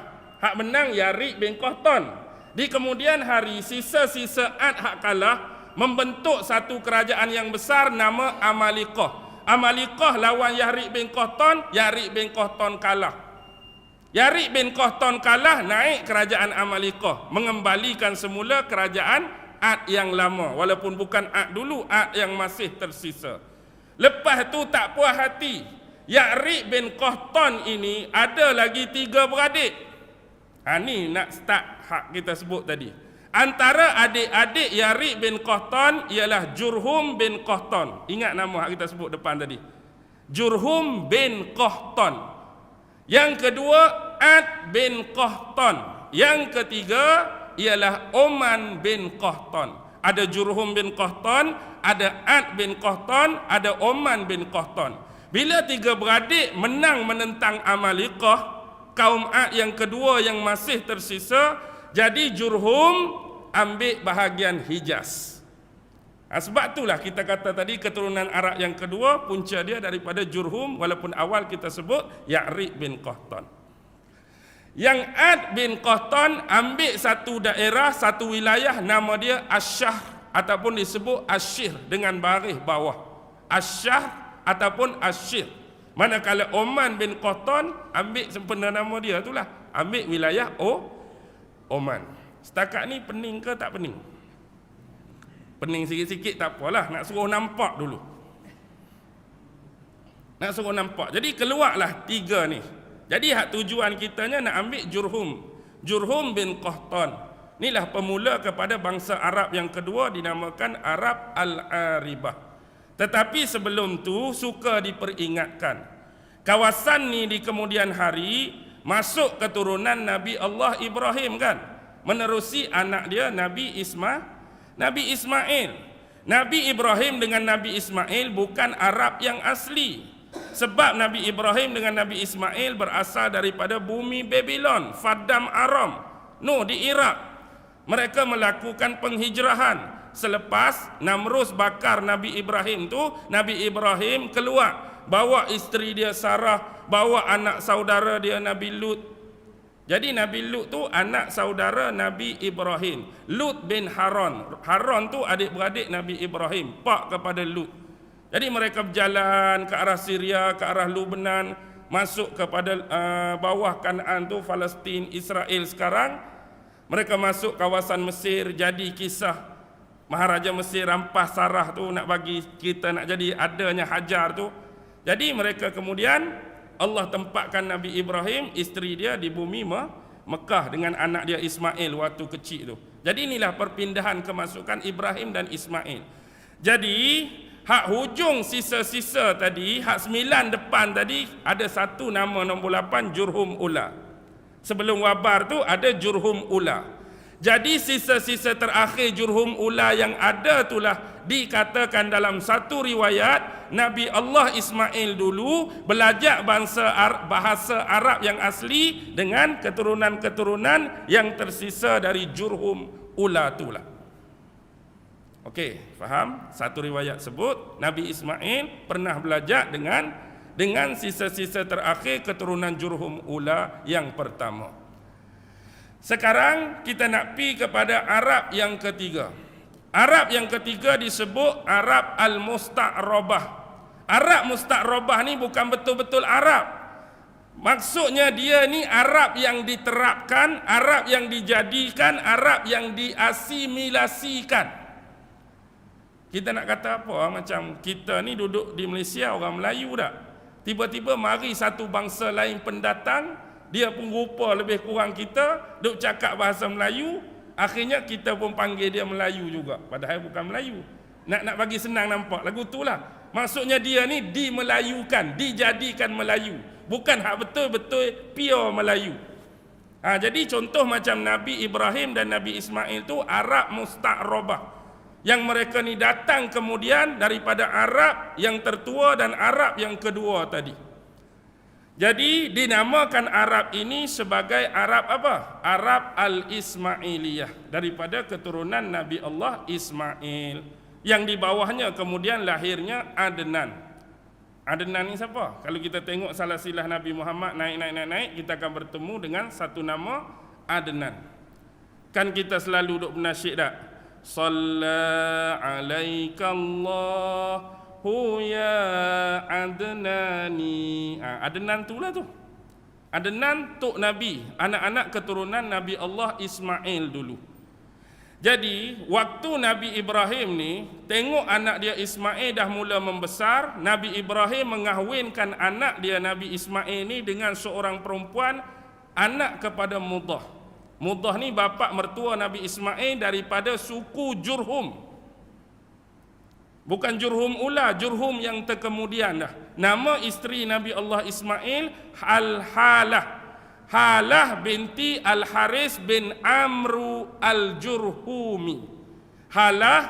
hak menang Ya'ri bin Qahtan. Di kemudian hari, sisa-sisa Ad hak kalah membentuk satu kerajaan yang besar nama Amalikah. Amalikah lawan Ya'ri bin Qahtan, Ya'ri bin Qahtan kalah. Ya'ri bin Qahtan kalah, naik kerajaan Amalikah, mengembalikan semula kerajaan Ad yang lama, walaupun bukan Ad dulu, Ad yang masih tersisa. Lepas tu tak puas hati, Ya'ri bin Qahtan ini ada lagi 3 beradik. Ni nak start hak kita sebut tadi. Antara adik-adik Ya'ri bin Qahtan ialah Jurhum bin Qahtan. Ingat nama hak kita sebut depan tadi, Jurhum bin Qahtan. Yang kedua Ad bin Qahtan. Yang ketiga ialah Oman bin Qahtan. Ada Jurhum bin Qahtan, ada Ad bin Qahtan, ada Oman bin Qahtan. Bila 3 beradik menang menentang Amalikah, kaum Ad yang kedua yang masih tersisa, jadi Jurhum ambil bahagian Hijaz. Sebab itulah kita kata tadi keturunan Arab yang kedua, punca dia daripada Jurhum, walaupun awal kita sebut Ya'ri bin Qahtan. Yang Ad bin Qahtan ambil satu daerah, satu wilayah, nama dia Asyah ataupun disebut Asyir dengan baris bawah. Asyah ataupun Asyir. Manakala Oman bin Qahtan ambil sempena nama dia itulah, ambil wilayah Oman. Setakat ni pening ke tak pening? Pening sikit-sikit tak apalah, nak suruh nampak dulu. Nak suruh nampak. Jadi keluarlah 3 ni. Jadi hak tujuan kitanya nak ambil Jurhum bin Qahtan. Inilah pemula kepada bangsa Arab yang kedua, dinamakan Arab Al-Aribah. Tetapi sebelum tu suka diperingatkan, kawasan ni di kemudian hari masuk keturunan Nabi Allah Ibrahim kan, menerusi anak dia Nabi Ismail. Nabi Ibrahim dengan Nabi Ismail bukan Arab yang asli. Sebab Nabi Ibrahim dengan Nabi Ismail berasal daripada bumi Babylon, Faddam Aram, di Iraq. Mereka melakukan penghijrahan. Selepas Namrus bakar Nabi Ibrahim tu, Nabi Ibrahim keluar, bawa isteri dia Sarah, bawa anak saudara dia Nabi Lut. Jadi Nabi Lut tu anak saudara Nabi Ibrahim, Lut bin Haran. Haran tu adik-beradik Nabi Ibrahim, pak kepada Lut. Jadi mereka berjalan ke arah Syria, ke arah Lebanon, masuk kepada bawah Kanaan tu, Palestin, Israel sekarang. Mereka masuk kawasan Mesir. Jadi kisah Maharaja Mesir rampas Sarah tu, nak bagi kita nak jadi adanya Hajar tu. Jadi mereka kemudian Allah tempatkan Nabi Ibrahim, isteri dia di bumi Mekah dengan anak dia Ismail waktu kecil tu. Jadi inilah perpindahan kemasukan Ibrahim dan Ismail. Jadi hak hujung sisa-sisa tadi, hak 9 depan tadi, ada satu nama nombor 8, Jurhum Ula. Sebelum wabar tu ada Jurhum Ula. Jadi sisa-sisa terakhir Jurhum Ula yang ada itulah dikatakan dalam satu riwayat, Nabi Allah Ismail dulu belajar bahasa Arab yang asli dengan keturunan-keturunan yang tersisa dari Jurhum Ula itulah. Okey, faham? Satu riwayat sebut Nabi Ismail pernah belajar dengan sisa-sisa terakhir keturunan Jurhum Ula yang pertama. Sekarang kita nak pi kepada Arab yang ketiga. Arab yang ketiga disebut Arab Al-Musta'rabah. Arab Musta'rabah ni bukan betul-betul Arab. Maksudnya dia ni Arab yang diterapkan, Arab yang dijadikan, Arab yang diasimilasikan. Kita nak kata apa? Macam kita ni duduk di Malaysia, orang Melayu tak? Tiba-tiba mari satu bangsa lain pendatang, dia pun rupa lebih kurang kita, duk cakap bahasa Melayu, akhirnya kita pun panggil dia Melayu juga, padahal bukan Melayu. Nak bagi senang nampak lagu tu lah. Maksudnya dia ni dimelayukan, dijadikan Melayu, bukan hak betul-betul pure Melayu. Jadi contoh macam Nabi Ibrahim dan Nabi Ismail tu Arab musta'rabah, yang mereka ni datang kemudian daripada Arab yang tertua dan Arab yang kedua tadi. Jadi dinamakan Arab ini sebagai Arab apa? Arab al-Ismailiyah, daripada keturunan Nabi Allah Ismail, yang di bawahnya kemudian lahirnya Adnan. Adnan ni siapa? Kalau kita tengok silsilah Nabi Muhammad naik, kita akan bertemu dengan satu nama Adnan. Kan kita selalu duk bernasyid tak? Salla alaika Allahu ya Adnani. Adnan tu lah tu. Adnan tok Nabi, anak-anak keturunan Nabi Allah Ismail dulu. Jadi waktu Nabi Ibrahim ni tengok anak dia Ismail dah mula membesar, Nabi Ibrahim mengahwinkan anak dia Nabi Ismail ni dengan seorang perempuan, anak kepada Mudah. Mudah ni bapa mertua Nabi Ismail daripada suku Jurhum. Bukan Jurhum ula, Jurhum yang terkemudian dah. Nama isteri Nabi Allah Ismail Al-Halah. Halah binti Al-Haris bin Amru Al-Jurhumi. Halah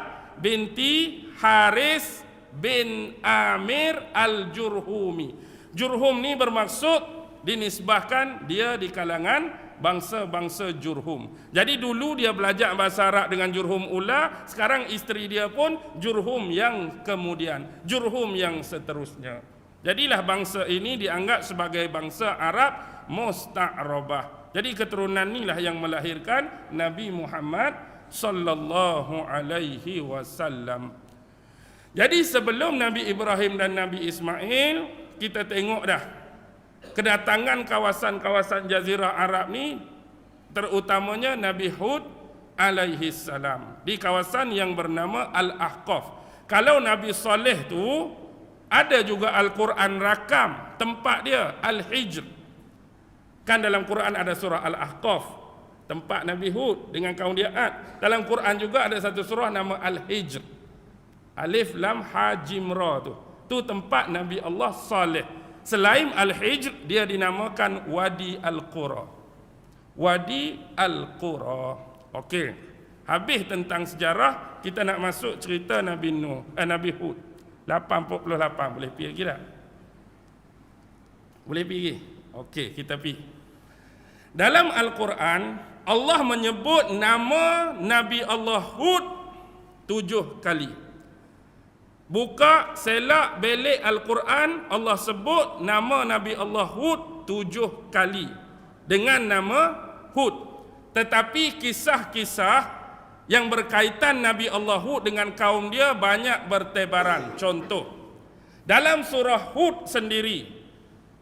binti Haris bin Amir Al-Jurhumi. Jurhum ni bermaksud dinisbahkan dia di kalangan bangsa-bangsa Jurhum. Jadi dulu dia belajar bahasa Arab dengan Jurhum ula, sekarang isteri dia pun Jurhum yang kemudian, Jurhum yang seterusnya. Jadilah bangsa ini dianggap sebagai bangsa Arab musta'rabah. Jadi keturunan inilah yang melahirkan Nabi Muhammad sallallahu alaihi wasallam. Jadi sebelum Nabi Ibrahim dan Nabi Ismail, kita tengok dah kedatangan kawasan-kawasan Jazirah Arab ni, terutamanya Nabi Hud alaihi salam di kawasan yang bernama Al-Ahqaf. Kalau Nabi Saleh tu ada juga Al-Quran rakam tempat dia Al-Hijr. Kan dalam Quran ada surah Al-Ahqaf, tempat Nabi Hud dengan kaum dia Ad. Dalam Quran juga ada satu surah nama Al-Hijr. Alif Lam Ha Jim Ra tu. Tu tempat Nabi Allah Saleh. Selain Al-Hijr, dia dinamakan Wadi Al-Qura. Wadi Al-Qura. Okey. Habis tentang sejarah, kita nak masuk cerita Nabi Nabi Hud. 848 boleh pergi lagi tak? Boleh pergi? Okey, kita pergi. Dalam Al-Quran, Allah menyebut nama Nabi Allah Hud 7 kali. Buka selak belik Al-Quran, Allah sebut nama Nabi Allah Hud 7 kali dengan nama Hud. Tetapi kisah-kisah yang berkaitan Nabi Allah Hud dengan kaum dia banyak bertebaran. Contoh, dalam surah Hud sendiri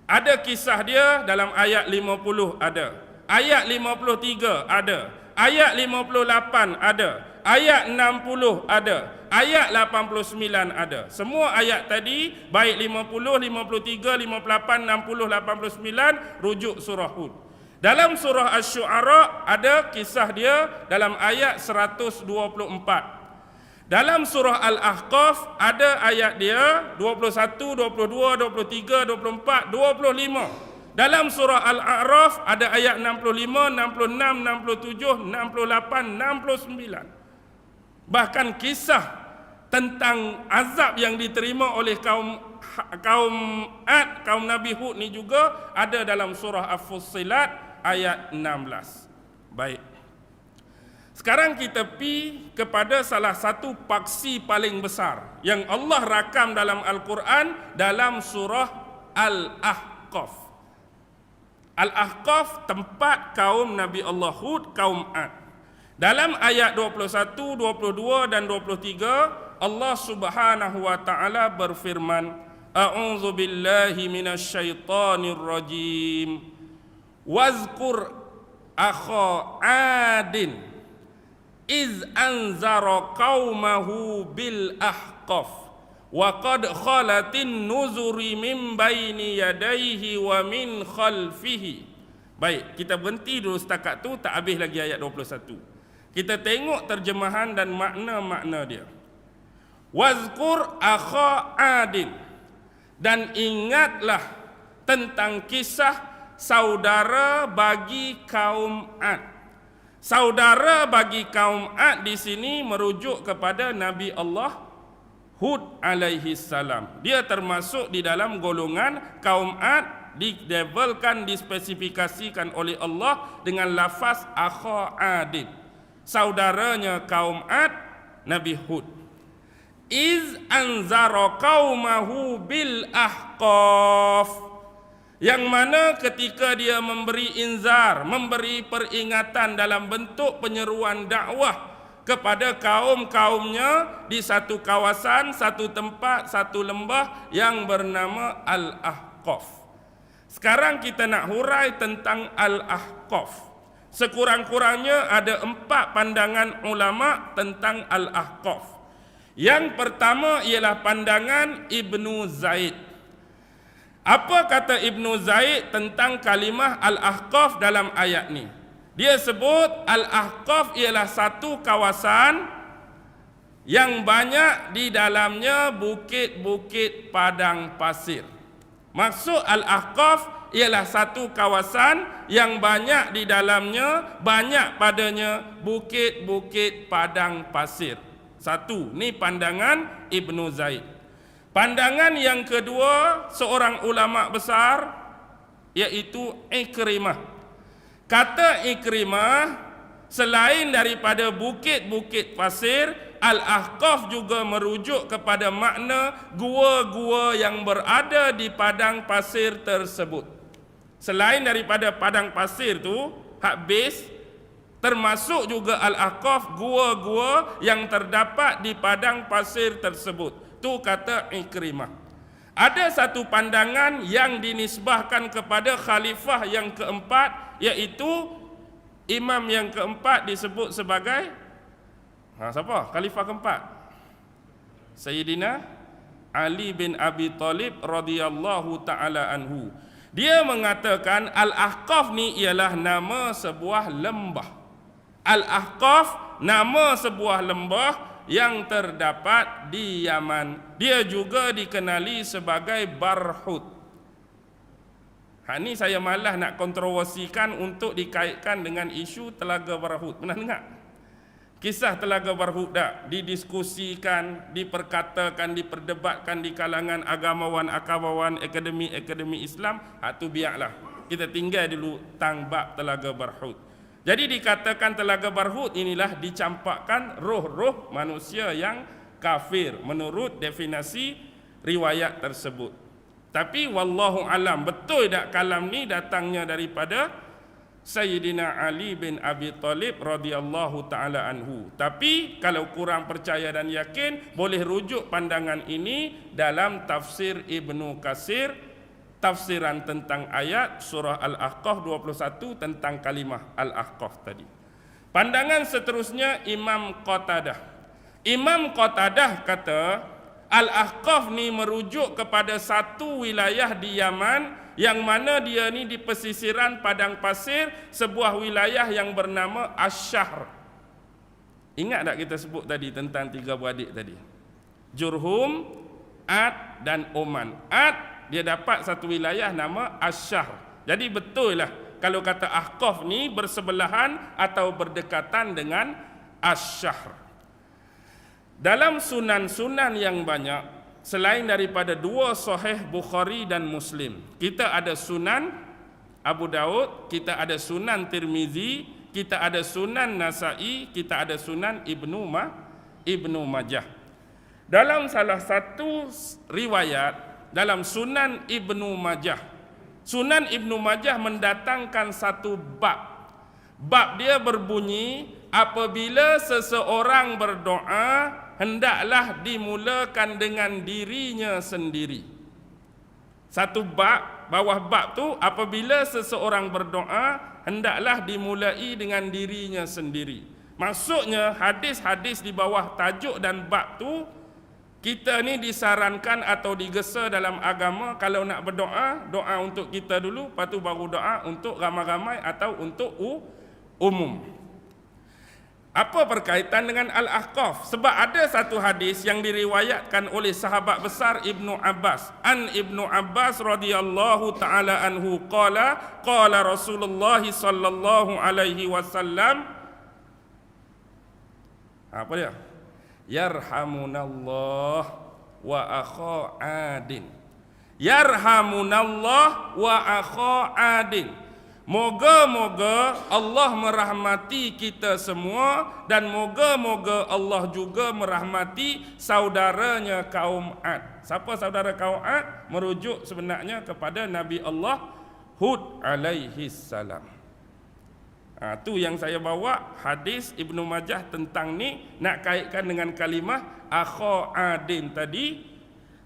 ada kisah dia dalam ayat 50 ada, ayat 53 ada, ayat 58 ada, ayat 60 ada, ayat 89 ada. Semua ayat tadi baik 50, 53, 58, 60, 89 rujuk surah Hud. Dalam surah Asy-Syu'ara ada kisah dia dalam ayat 124. Dalam surah Al-Ahqaf ada ayat dia 21, 22, 23, 24, 25. Dalam surah Al-A'raf ada ayat 65, 66, 67, 68, 69. Bahkan kisah tentang azab yang diterima oleh kaum Ad, kaum Nabi Hud ni juga ada dalam surah Al-Fussilat ayat 16. Baik. Sekarang kita pergi kepada salah satu paksi paling besar yang Allah rakam dalam Al-Quran dalam surah Al-Ahqaf. Al-Ahqaf tempat kaum Nabi Allah Hud, kaum Ad. Dalam ayat 21, 22 dan 23 Allah Subhanahu wa taala berfirman, A'udzu billahi minasyaitonir rajim. Wazkur akha Adin iz anzara qaumahu bil ahqaf wa qad khalatin nuzuri min baini yadayhi wa min khalfihi. Baik, kita berhenti dulu setakat tu, tak habis lagi ayat 21. Kita tengok terjemahan dan makna-makna dia. Wazkur akha Adin, dan ingatlah tentang kisah saudara bagi kaum Ad. Saudara bagi kaum Ad di sini merujuk kepada Nabi Allah Hud alaihi salam. Dia termasuk di dalam golongan kaum Ad, dilevelkan, dispesifikasikan oleh Allah dengan lafaz akha Adin. Saudaranya kaum Ad, Nabi Hud. Iz anzara qaumahu bil ahqaf, yang mana ketika dia memberi inzar, memberi peringatan dalam bentuk penyeruan dakwah kepada kaum-kaumnya di satu kawasan, satu tempat, satu lembah yang bernama Al-Ahqaf. Sekarang kita nak hurai tentang Al-Ahqaf. Sekurang-kurangnya ada 4 pandangan ulama tentang Al-Ahqaf. Yang pertama ialah pandangan Ibnu Zaid. Apa kata Ibnu Zaid tentang kalimah Al-Ahqaf dalam ayat ni? Dia sebut Al-Ahqaf ialah satu kawasan yang banyak di dalamnya bukit-bukit padang pasir. Maksud Al-Ahqaf ialah satu kawasan yang banyak di dalamnya, banyak padanya bukit-bukit padang pasir. Satu, ni pandangan Ibnu Zaid. Pandangan yang kedua seorang ulama besar iaitu Ikrimah. Kata Ikrimah, selain daripada bukit-bukit pasir, Al-Ahqaf juga merujuk kepada makna gua-gua yang berada di padang pasir tersebut. Selain daripada padang pasir tu, habis termasuk juga Al-Ahqaf gua-gua yang terdapat di padang pasir tersebut. Tu kata Ikrimah. Ada satu pandangan yang dinisbahkan kepada khalifah yang keempat, iaitu imam yang keempat disebut sebagai siapa? Khalifah keempat? Sayyidina Ali bin Abi Talib radhiyallahu taala anhu. Dia mengatakan Al-Ahqaf ni ialah nama sebuah lembah. Al-Ahqaf nama sebuah lembah yang terdapat di Yaman. Dia juga dikenali sebagai Barhut. Ni saya malas nak kontroversikan untuk dikaitkan dengan isu Telaga Barhut. Pernah dengar? Kisah Telaga Barhut tak? Didiskusikan, diperkatakan, diperdebatkan di kalangan agamawan, akademi Islam. Tu biarlah. Kita tinggal dulu tang bab Telaga Barhut. Jadi dikatakan Telaga Barhut inilah dicampakkan roh-roh manusia yang kafir menurut definisi riwayat tersebut. Tapi wallahu alam, betul tak kalam ni datangnya daripada Sayyidina Ali bin Abi Talib radhiyallahu taala anhu. Tapi kalau kurang percaya dan yakin, boleh rujuk pandangan ini dalam tafsir Ibnu Katsir, tafsiran tentang ayat surah Al-Ahqaf 21 tentang kalimah Al-Ahqaf tadi. Pandangan seterusnya Imam Qatadah. Imam Qatadah kata Al-Ahqaf ni merujuk kepada satu wilayah di Yaman yang mana dia ni di pesisiran padang pasir, sebuah wilayah yang bernama Asy-Syahr. Ingat tak kita sebut tadi tentang 3 beradik tadi? Jurhum, Ad dan Oman. Ad dia dapat satu wilayah nama Asy-Syahr. Jadi betul lah kalau kata Ahqaf ni bersebelahan atau berdekatan dengan Asy-Syahr. Dalam sunan-sunan yang banyak, selain daripada 2 sahih Bukhari dan Muslim, kita ada Sunan Abu Daud, kita ada Sunan Tirmizi, kita ada Sunan Nasa'i, kita ada Sunan Ibnu Majah. Dalam salah satu riwayat dalam Sunan Ibnu Majah, Sunan Ibnu Majah mendatangkan satu bab. Bab dia berbunyi, apabila seseorang berdoa, hendaklah dimulakan dengan dirinya sendiri. Satu bab, bawah bab tu, apabila seseorang berdoa, hendaklah dimulai dengan dirinya sendiri. Maksudnya hadis-hadis di bawah tajuk dan bab tu kita ni disarankan atau digesa dalam agama kalau nak berdoa, doa untuk kita dulu, lepas tu baru doa untuk ramai-ramai atau untuk umum. Apa berkaitan dengan Al-Ahqaf? Sebab ada satu hadis yang diriwayatkan oleh sahabat besar Ibnu Abbas. An Ibnu Abbas radhiyallahu taala anhu qala Rasulullah sallallahu alaihi wasallam, apa dia? Yarhamunallah wa akha adin. Yarhamunallah wa akha adin. Moga-moga Allah merahmati kita semua dan moga-moga Allah juga merahmati saudaranya kaum Ad. Siapa saudara kaum Ad? Merujuk sebenarnya kepada Nabi Allah Hud alaihi salam. Tu yang saya bawa hadis Ibnu Majah tentang ni, nak kaitkan dengan kalimah akha adin tadi.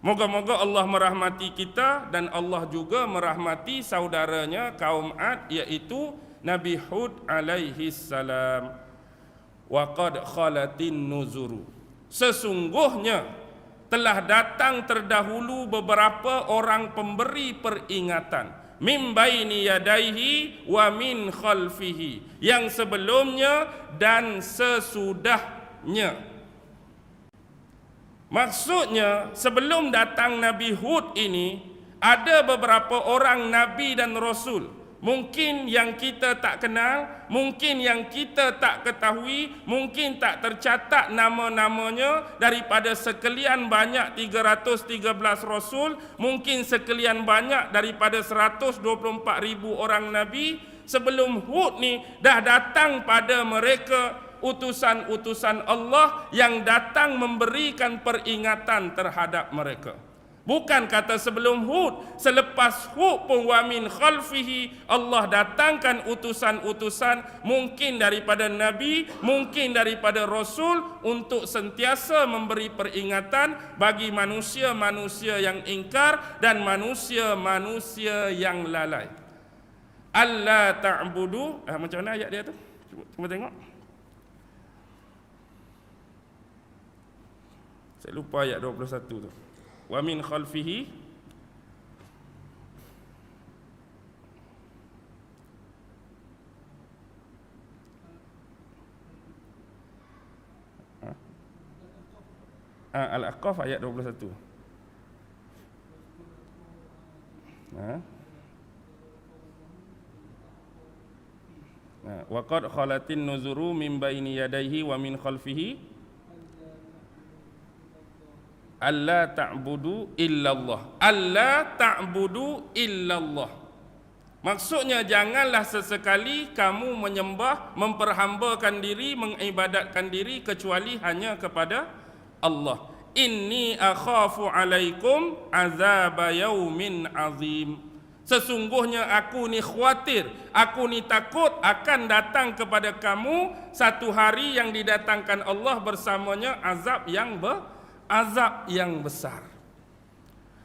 Moga-moga Allah merahmati kita dan Allah juga merahmati saudaranya kaum Ad, iaitu Nabi Hud alaihi salam. Wa qad khalatin nuzuru. Sesungguhnya telah datang terdahulu beberapa orang pemberi peringatan, min baini yadaihi wa min khalfihi, yang sebelumnya dan sesudahnya. Maksudnya sebelum datang Nabi Hud ini ada beberapa orang Nabi dan Rasul. Mungkin yang kita tak kenal, mungkin yang kita tak ketahui, mungkin tak tercatat nama-namanya daripada sekalian banyak 313 Rasul, mungkin sekalian banyak daripada 124,000 orang Nabi. Sebelum Hud ni dah datang pada mereka utusan-utusan Allah yang datang memberikan peringatan terhadap mereka. Bukan kata sebelum Hud, selepas Hud pun wa min khalfihi, Allah datangkan utusan-utusan, mungkin daripada Nabi, mungkin daripada Rasul, untuk sentiasa memberi peringatan bagi manusia-manusia yang ingkar dan manusia-manusia yang lalai. Allah ta'budu, macam mana ayat dia tu? Cuba tengok. Saya lupa ayat 21 tu. Wa min khalfihi Al-Ahqaf ayat 21. Wa qad khalatin nuzuru min baini yadayhi wa min khalfihi alla ta'budu illallah. Alla ta'budu illallah. Maksudnya janganlah sesekali kamu menyembah, memperhambakan diri, mengibadatkan diri kecuali hanya kepada Allah. Inni akhafu alaikum azaba yaumin azim. Sesungguhnya aku ni khawatir, aku ni takut akan datang kepada kamu satu hari yang didatangkan Allah bersamanya azab yang besar.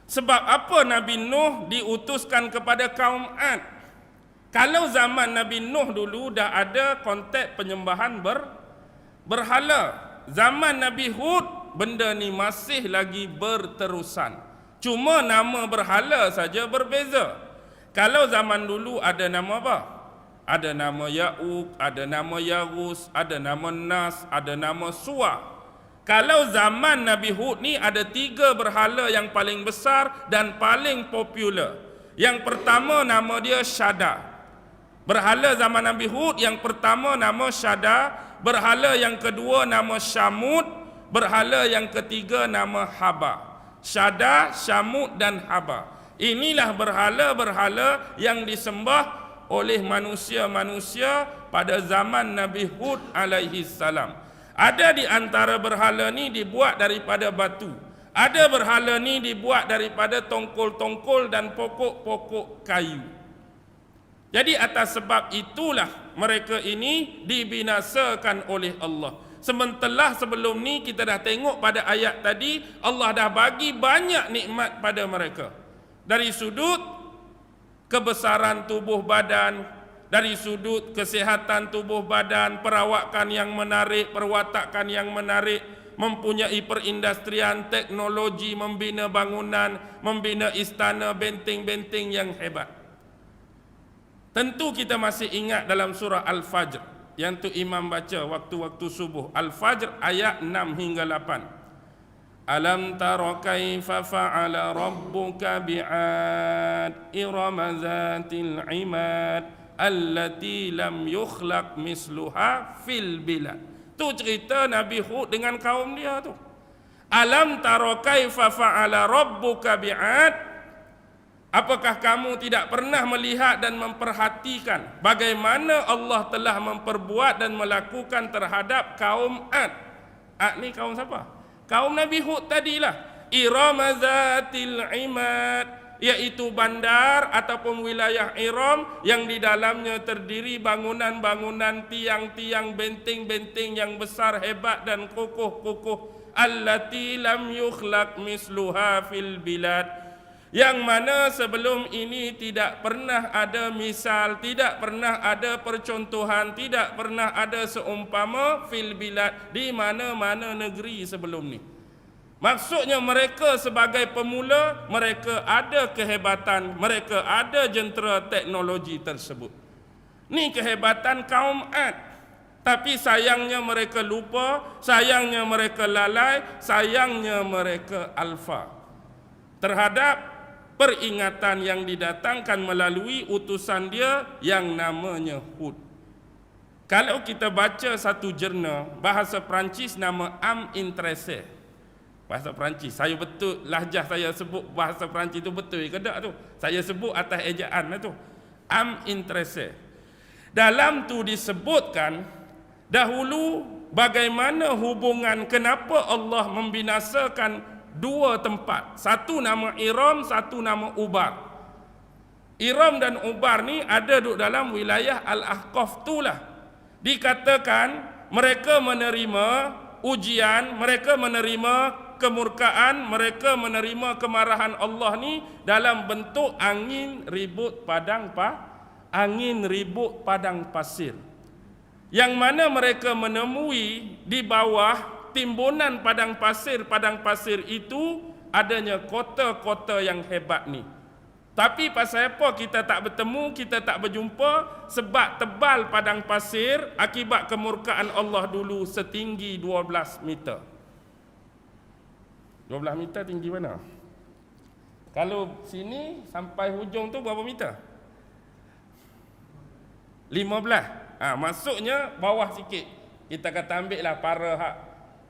Sebab apa Nabi Nuh diutuskan kepada kaum Ad? Kalau zaman Nabi Nuh dulu dah ada konteks penyembahan berhala. Zaman Nabi Hud benda ni masih lagi berterusan. Cuma nama berhala saja berbeza. Kalau zaman dulu ada nama apa? Ada nama Ya'uq, ada nama Yaghus, ada nama Nas, ada nama Suwa. Kalau zaman Nabi Hud ni ada 3 berhala yang paling besar dan paling popular. Yang pertama nama dia Syada. Berhala zaman Nabi Hud yang pertama nama Syada, berhala yang kedua nama Syamud, berhala yang ketiga nama Haba. Syada, Syamud dan Haba. Inilah berhala-berhala yang disembah oleh manusia-manusia pada zaman Nabi Hud alaihi salam. Ada di antara berhala ni dibuat daripada batu. Ada berhala ni dibuat daripada tongkol-tongkol dan pokok-pokok kayu. Jadi atas sebab itulah mereka ini dibinasakan oleh Allah. Sementara sebelum ni kita dah tengok pada ayat tadi, Allah dah bagi banyak nikmat pada mereka. Dari sudut kebesaran tubuh badan, dari sudut kesihatan tubuh badan, perawakan yang menarik, perwatakan yang menarik, mempunyai perindustrian, teknologi, membina bangunan, membina istana, benteng-benteng yang hebat. Tentu kita masih ingat dalam surah Al-Fajr yang tu imam baca waktu-waktu subuh. Al-Fajr ayat 6 hingga 8. Alam tara kaifa fa'ala rabbuka bi'ad irama zatil imad allati lam yukhlaq misluha fil bilad. Tu cerita Nabi Hud dengan kaum dia tu. Alam tara kaifa fa'ala rabbuka bi'ad. Apakah kamu tidak pernah melihat dan memperhatikan bagaimana Allah telah memperbuat dan melakukan terhadap kaum Ad? Ad ni kaum siapa? Kaum Nabi Hud tadilah. Irama zatil imad, iaitu bandar ataupun wilayah Iram yang di dalamnya terdiri bangunan-bangunan, tiang-tiang, benteng-benteng yang besar, hebat dan kokoh-kokoh. Allati lam yukhlaq misluha fil bilad, yang mana sebelum ini tidak pernah ada misal, tidak pernah ada percontohan, tidak pernah ada seumpama fil bilad, di mana-mana negeri sebelum ni. Maksudnya mereka sebagai pemula, mereka ada kehebatan, mereka ada jentera teknologi tersebut. Ni kehebatan kaum Ad. Tapi sayangnya mereka lupa, sayangnya mereka lalai, sayangnya mereka alfa terhadap peringatan yang didatangkan melalui utusan dia yang namanya Hud. Kalau kita baca satu jurnal bahasa Perancis nama Am Interesse, bahasa Perancis, saya betul lahjah saya sebut bahasa Perancis tu betul ke tak tu? Saya sebut atas ejaan tu. Am Interesse. Dalam tu disebutkan dahulu bagaimana hubungan, kenapa Allah membinasakan dua tempat. Satu nama Iram, satu nama Ubar. Iram dan Ubar ni ada duduk dalam wilayah Al-Ahqaf itulah. Dikatakan mereka menerima ujian, mereka menerima kemurkaan, mereka menerima kemarahan Allah ni dalam bentuk angin ribut padang pasir. Yang mana mereka menemui di bawah timbunan padang pasir itu adanya kota-kota yang hebat ni. Tapi pasal apa kita tak bertemu, kita tak berjumpa? Sebab tebal padang pasir akibat kemurkaan Allah dulu setinggi 12 meter. 12 meter tinggi mana? Kalau sini sampai hujung tu berapa meter? 15. Maksudnya bawah sikit. Kita kata ambil lah para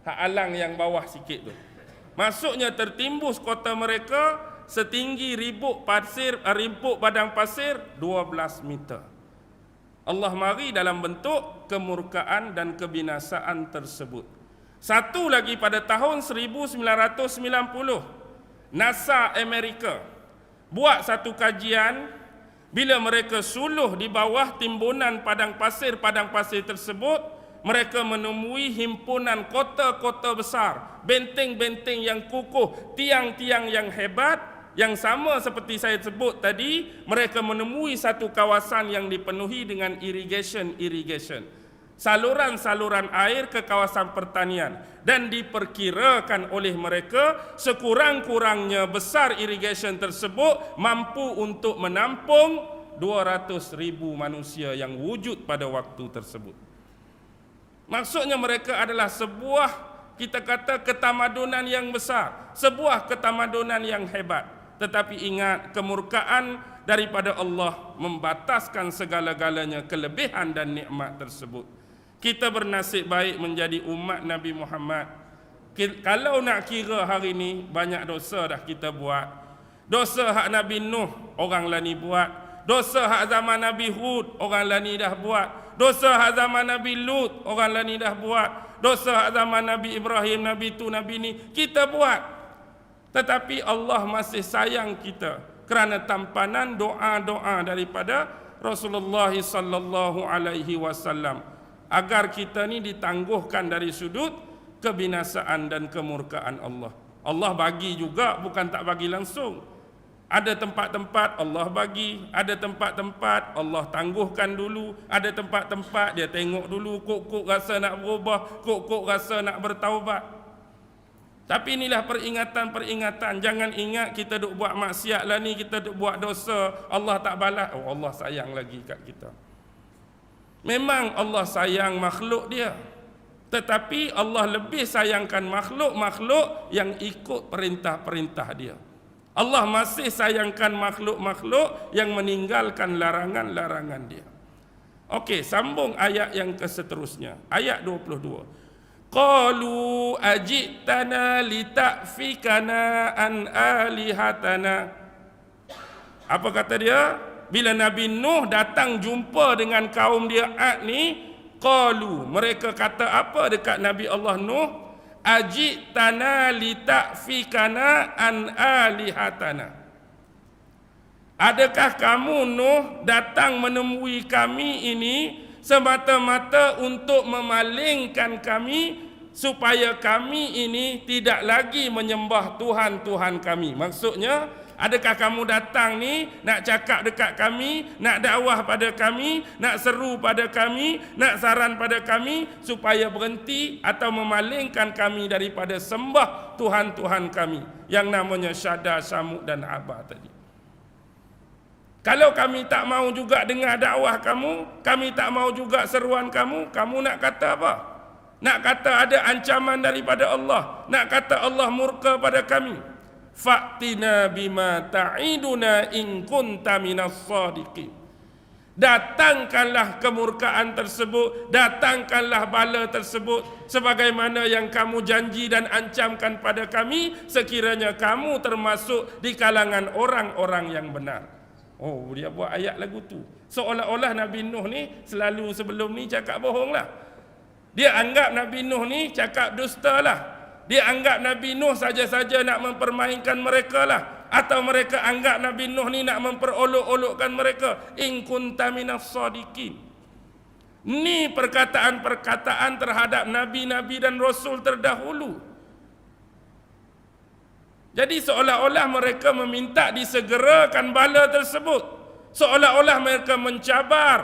hak alang yang bawah sikit tu. Maksudnya tertimbus kota mereka setinggi ribut padang pasir 12 meter. Allah mari dalam bentuk kemurkaan dan kebinasaan tersebut. Satu lagi pada tahun 1990, NASA Amerika buat satu kajian. Bila mereka suluh di bawah timbunan padang pasir tersebut, mereka menemui himpunan kota-kota besar, benteng-benteng yang kukuh, tiang-tiang yang hebat, yang sama seperti saya sebut tadi. Mereka menemui satu kawasan yang dipenuhi dengan irrigation, saluran-saluran air ke kawasan pertanian, dan diperkirakan oleh mereka sekurang-kurangnya besar irrigation tersebut mampu untuk menampung 200,000 manusia yang wujud pada waktu tersebut. Maksudnya mereka adalah sebuah, kita kata, ketamadunan yang besar, sebuah ketamadunan yang hebat. Tetapi ingat, kemurkaan daripada Allah membataskan segala-galanya kelebihan dan nikmat tersebut. Kita bernasib baik menjadi umat Nabi Muhammad. Kalau nak kira hari ni, banyak dosa dah kita buat. Dosa hak Nabi Nuh, orang lani buat. Dosa hak zaman Nabi Hud, orang lani dah buat. Dosa hak zaman Nabi Lut, orang lani dah buat. Dosa hak zaman Nabi Ibrahim, Nabi tu, Nabi ni, kita buat. Tetapi Allah masih sayang kita kerana tampanan doa-doa daripada Rasulullah sallallahu alaihi wasallam agar kita ni ditangguhkan dari sudut kebinasaan dan kemurkaan Allah. Allah bagi juga, bukan tak bagi langsung. Ada tempat-tempat Allah bagi, ada tempat-tempat Allah tangguhkan dulu, ada tempat-tempat dia tengok dulu, kok rasa nak berubah, kok rasa nak bertaubat. Tapi inilah peringatan-peringatan. Jangan ingat kita duk buat maksiat lah ni, kita duk buat dosa, Allah tak balas. Oh, Allah sayang lagi kat kita. Memang Allah sayang makhluk dia, tetapi Allah lebih sayangkan makhluk-makhluk yang ikut perintah-perintah dia. Allah masih sayangkan makhluk-makhluk yang meninggalkan larangan-larangan dia. Okey, sambung ayat yang seterusnya. Ayat 22. Qalu ajitana lita'fikana an alihatana. Apa kata dia? Bila Nabi Nuh datang jumpa dengan kaum dia Ad ni, qalu, mereka kata apa dekat Nabi Allah Nuh? Ajitana lita'fikana an alihatana. Adakah kamu Nuh datang menemui kami ini semata-mata untuk memalingkan kami supaya kami ini tidak lagi menyembah Tuhan-Tuhan kami? Maksudnya, adakah kamu datang ni nak cakap dekat kami, nak dakwah pada kami, nak seru pada kami, nak saran pada kami supaya berhenti atau memalingkan kami daripada sembah Tuhan-Tuhan kami yang namanya Syada, Syamuk dan Abah tadi? Kalau kami tak mau juga dengar dakwah kamu, kami tak mau juga seruan kamu, kamu nak kata apa? Nak kata ada ancaman daripada Allah, nak kata Allah murka pada kami. Fa'tina bima ta'iduna in kunta minas sadiqin. Datangkanlah kemurkaan tersebut, datangkanlah bala tersebut sebagaimana yang kamu janji dan ancamkan pada kami sekiranya kamu termasuk di kalangan orang-orang yang benar. Oh, dia buat ayat lagu tu. Seolah-olah Nabi Nuh ni selalu sebelum ni cakap bohong lah. Dia anggap Nabi Nuh ni cakap dusta lah. Dia anggap Nabi Nuh saja-saja nak mempermainkan mereka lah. Atau mereka anggap Nabi Nuh ni nak memperolok-olokkan mereka. In kunta minas sadiqin. Ni perkataan-perkataan terhadap Nabi-Nabi dan Rasul terdahulu. Jadi seolah-olah mereka meminta disegerakan bala tersebut. Seolah-olah mereka mencabar.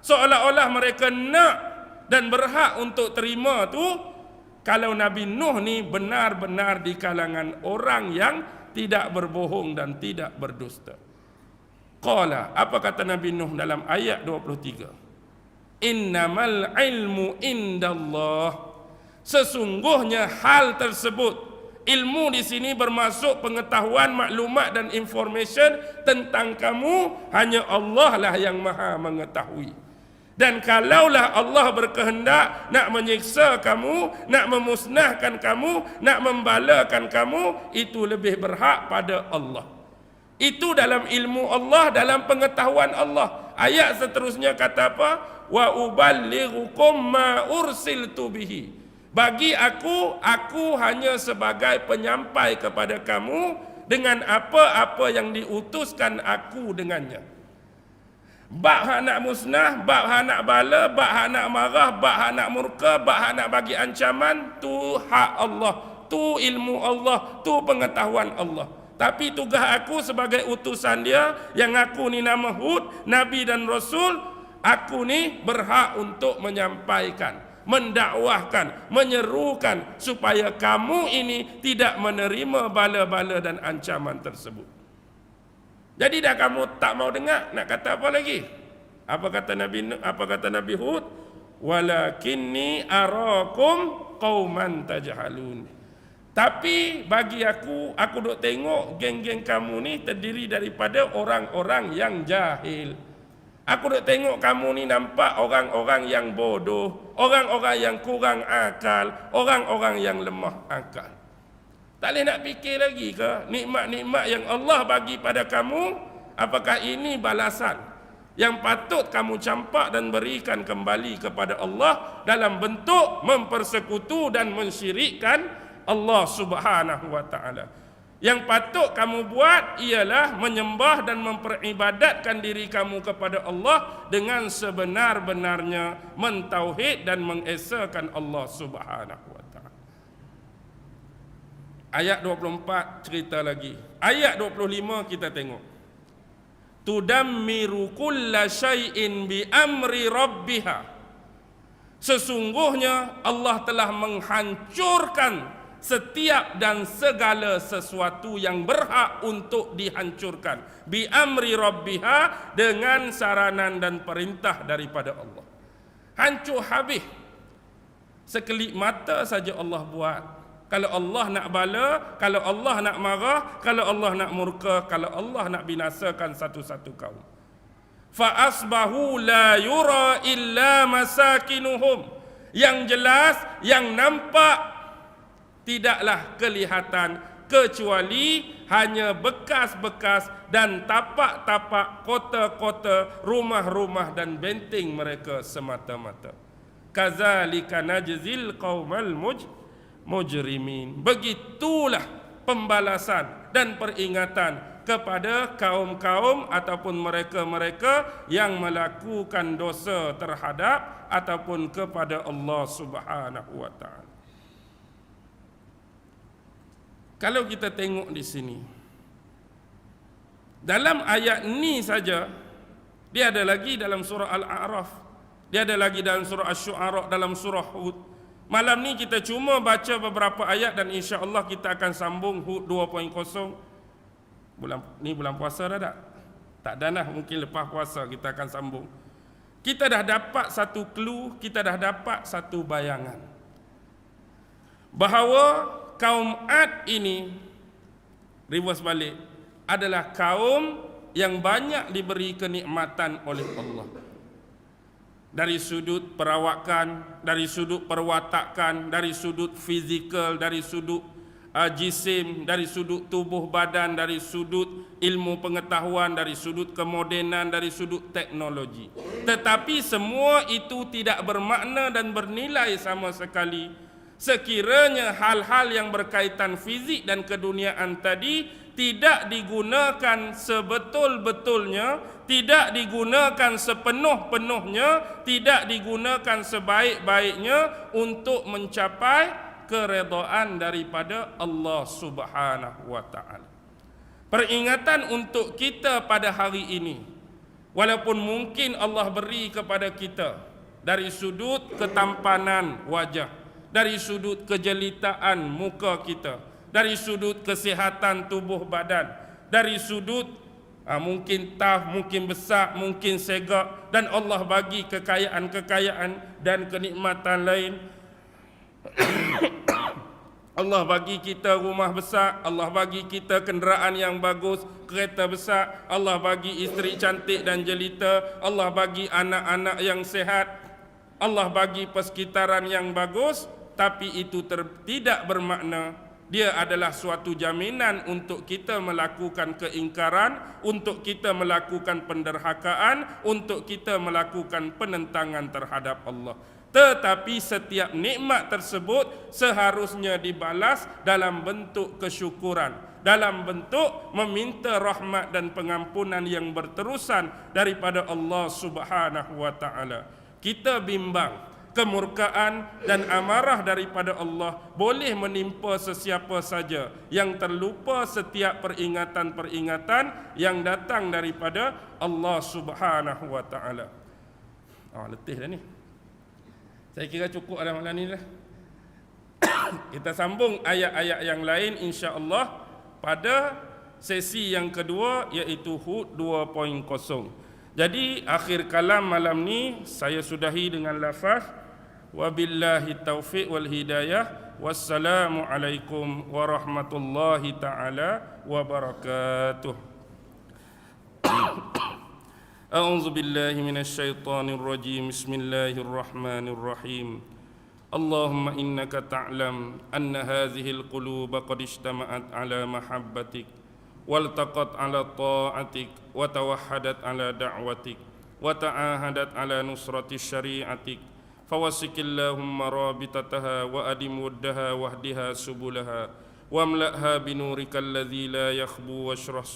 Seolah-olah mereka nak dan berhak untuk terima tu kalau Nabi Nuh ni benar-benar di kalangan orang yang tidak berbohong dan tidak berdusta. Qala, apa kata Nabi Nuh dalam ayat 23? Innamal ilmu indallah. Sesungguhnya hal tersebut, ilmu di sini bermaksud pengetahuan, maklumat dan information tentang kamu, hanya Allah lah yang maha mengetahui. Dan kalaulah Allah berkehendak nak menyiksa kamu, nak memusnahkan kamu, nak membalakan kamu, itu lebih berhak pada Allah. Itu dalam ilmu Allah, dalam pengetahuan Allah. Ayat seterusnya kata apa? Wa uballighukum ma ursiltu bihi. Bagi aku hanya sebagai penyampai kepada kamu dengan apa-apa yang diutuskan aku dengannya. Bak hak nak musnah, bak hak nak bala, bak hak nak marah, bak hak nak murka, bak hak nak bagi ancaman, tu hak Allah, tu ilmu Allah, tu pengetahuan Allah. Tapi tugas aku sebagai utusan dia, yang aku ni nama Hud, Nabi dan Rasul, aku ni berhak untuk menyampaikan, mendakwahkan, menyerukan supaya kamu ini tidak menerima bala-bala dan ancaman tersebut. Jadi dah kamu tak mau dengar, nak kata apa lagi? Apa kata Nabi Hud? Walakinni arakum qauman tajhalun. Tapi bagi aku duk tengok geng-geng kamu ni terdiri daripada orang-orang yang jahil. Aku duk tengok kamu ni nampak orang-orang yang bodoh, orang-orang yang kurang akal, orang-orang yang lemah akal. Tak boleh nak fikir lagi ke nikmat-nikmat yang Allah bagi pada kamu? Apakah ini balasan yang patut kamu campak dan berikan kembali kepada Allah dalam bentuk mempersekutu dan mensyirikkan Allah Subhanahu wa taala? Yang patut kamu buat ialah menyembah dan memperibadatkan diri kamu kepada Allah dengan sebenar-benarnya, mentauhid dan mengesakan Allah Subhanahu wa taala. Ayat 24 cerita lagi. Ayat 25 kita tengok. Tudammiru kulla syai'in bi amri rabbiha. Sesungguhnya Allah telah menghancurkan setiap dan segala sesuatu yang berhak untuk dihancurkan. Bi amri rabbiha, dengan saranan dan perintah daripada Allah. Hancur habis. Sekelip mata saja Allah buat. Kalau Allah nak bala, kalau Allah nak marah, kalau Allah nak murka, kalau Allah nak binasakan satu-satu kaum. Fa asbahu la yura illa masakinuhum. Yang jelas, yang nampak tidaklah kelihatan kecuali hanya bekas-bekas dan tapak-tapak kota-kota, rumah-rumah dan benteng mereka semata-mata. Kazalika najzil qaumal mujrimin. Begitulah pembalasan dan peringatan kepada kaum-kaum ataupun mereka-mereka yang melakukan dosa terhadap ataupun kepada Allah Subhanahu wa taala. Kalau kita tengok di sini, dalam ayat ni saja, dia ada lagi dalam surah Al-A'raf, dia ada lagi dalam surah Asy-Syu'ara, dalam surah Hud. Malam ni kita cuma baca beberapa ayat dan insya-Allah kita akan sambung Hud 2.0. Bulan puasa dah tak? Tak dah lah, mungkin lepas puasa kita akan sambung. Kita dah dapat satu clue, kita dah dapat satu bayangan bahawa kaum Ad ini, reverse balik, adalah kaum yang banyak diberi kenikmatan oleh Allah. Dari sudut perawakan, dari sudut perwatakan, dari sudut fizikal, dari sudut jisim, dari sudut tubuh badan, dari sudut ilmu pengetahuan, dari sudut kemodenan, dari sudut teknologi. Tetapi semua itu tidak bermakna dan bernilai sama sekali sekiranya hal-hal yang berkaitan fizik dan keduniaan tadi tidak digunakan sebetul-betulnya, tidak digunakan sepenuh-penuhnya, tidak digunakan sebaik-baiknya untuk mencapai keredaan daripada Allah Subhanahu wa taala. Peringatan untuk kita pada hari ini, walaupun mungkin Allah beri kepada kita dari sudut ketampanan wajah, dari sudut kejelitaan muka kita, dari sudut kesihatan tubuh badan, dari sudut mungkin taf, mungkin besar, mungkin segak, dan Allah bagi kekayaan-kekayaan dan kenikmatan lain. Allah bagi kita rumah besar, Allah bagi kita kenderaan yang bagus, kereta besar, Allah bagi isteri cantik dan jelita, Allah bagi anak-anak yang sehat, Allah bagi persekitaran yang bagus. Tapi itu tidak bermakna dia adalah suatu jaminan untuk kita melakukan keingkaran, untuk kita melakukan penderhakaan, untuk kita melakukan penentangan terhadap Allah. Tetapi setiap nikmat tersebut seharusnya dibalas dalam bentuk kesyukuran, dalam bentuk meminta rahmat dan pengampunan yang berterusan daripada Allah Subhanahu wa taala. Kita bimbang kemurkaan dan amarah daripada Allah boleh menimpa sesiapa saja yang terlupa setiap peringatan-peringatan yang datang daripada Allah Subhanahu wa taala. Letih dah ni. Saya kira cukup dah malam ni dah. Kita sambung ayat-ayat yang lain insya-Allah pada sesi yang kedua, iaitu Hud 2.0. Jadi akhir kalam malam ni saya sudahi dengan lafaz wabillahi taufiq wal hidayah. Wassalamu alaikum warahmatullahi taala wabarakatuh. A'udzu billahi minasy syaithanir rajim. Bismillahirrahmanirrahim. Allahumma innaka ta'lam anna hadhihi al-quluba qad ijtama'at ala mahabbatik waltaqat ala ta'atik wa tawahhadat ala da'watik wa ta'ahadat ala nusrati syari'atik fawassikillahumma rabitataha wa adim wuddaha wahdiha subulaha wamla'ha binurikal ladzi la yakhbu washrah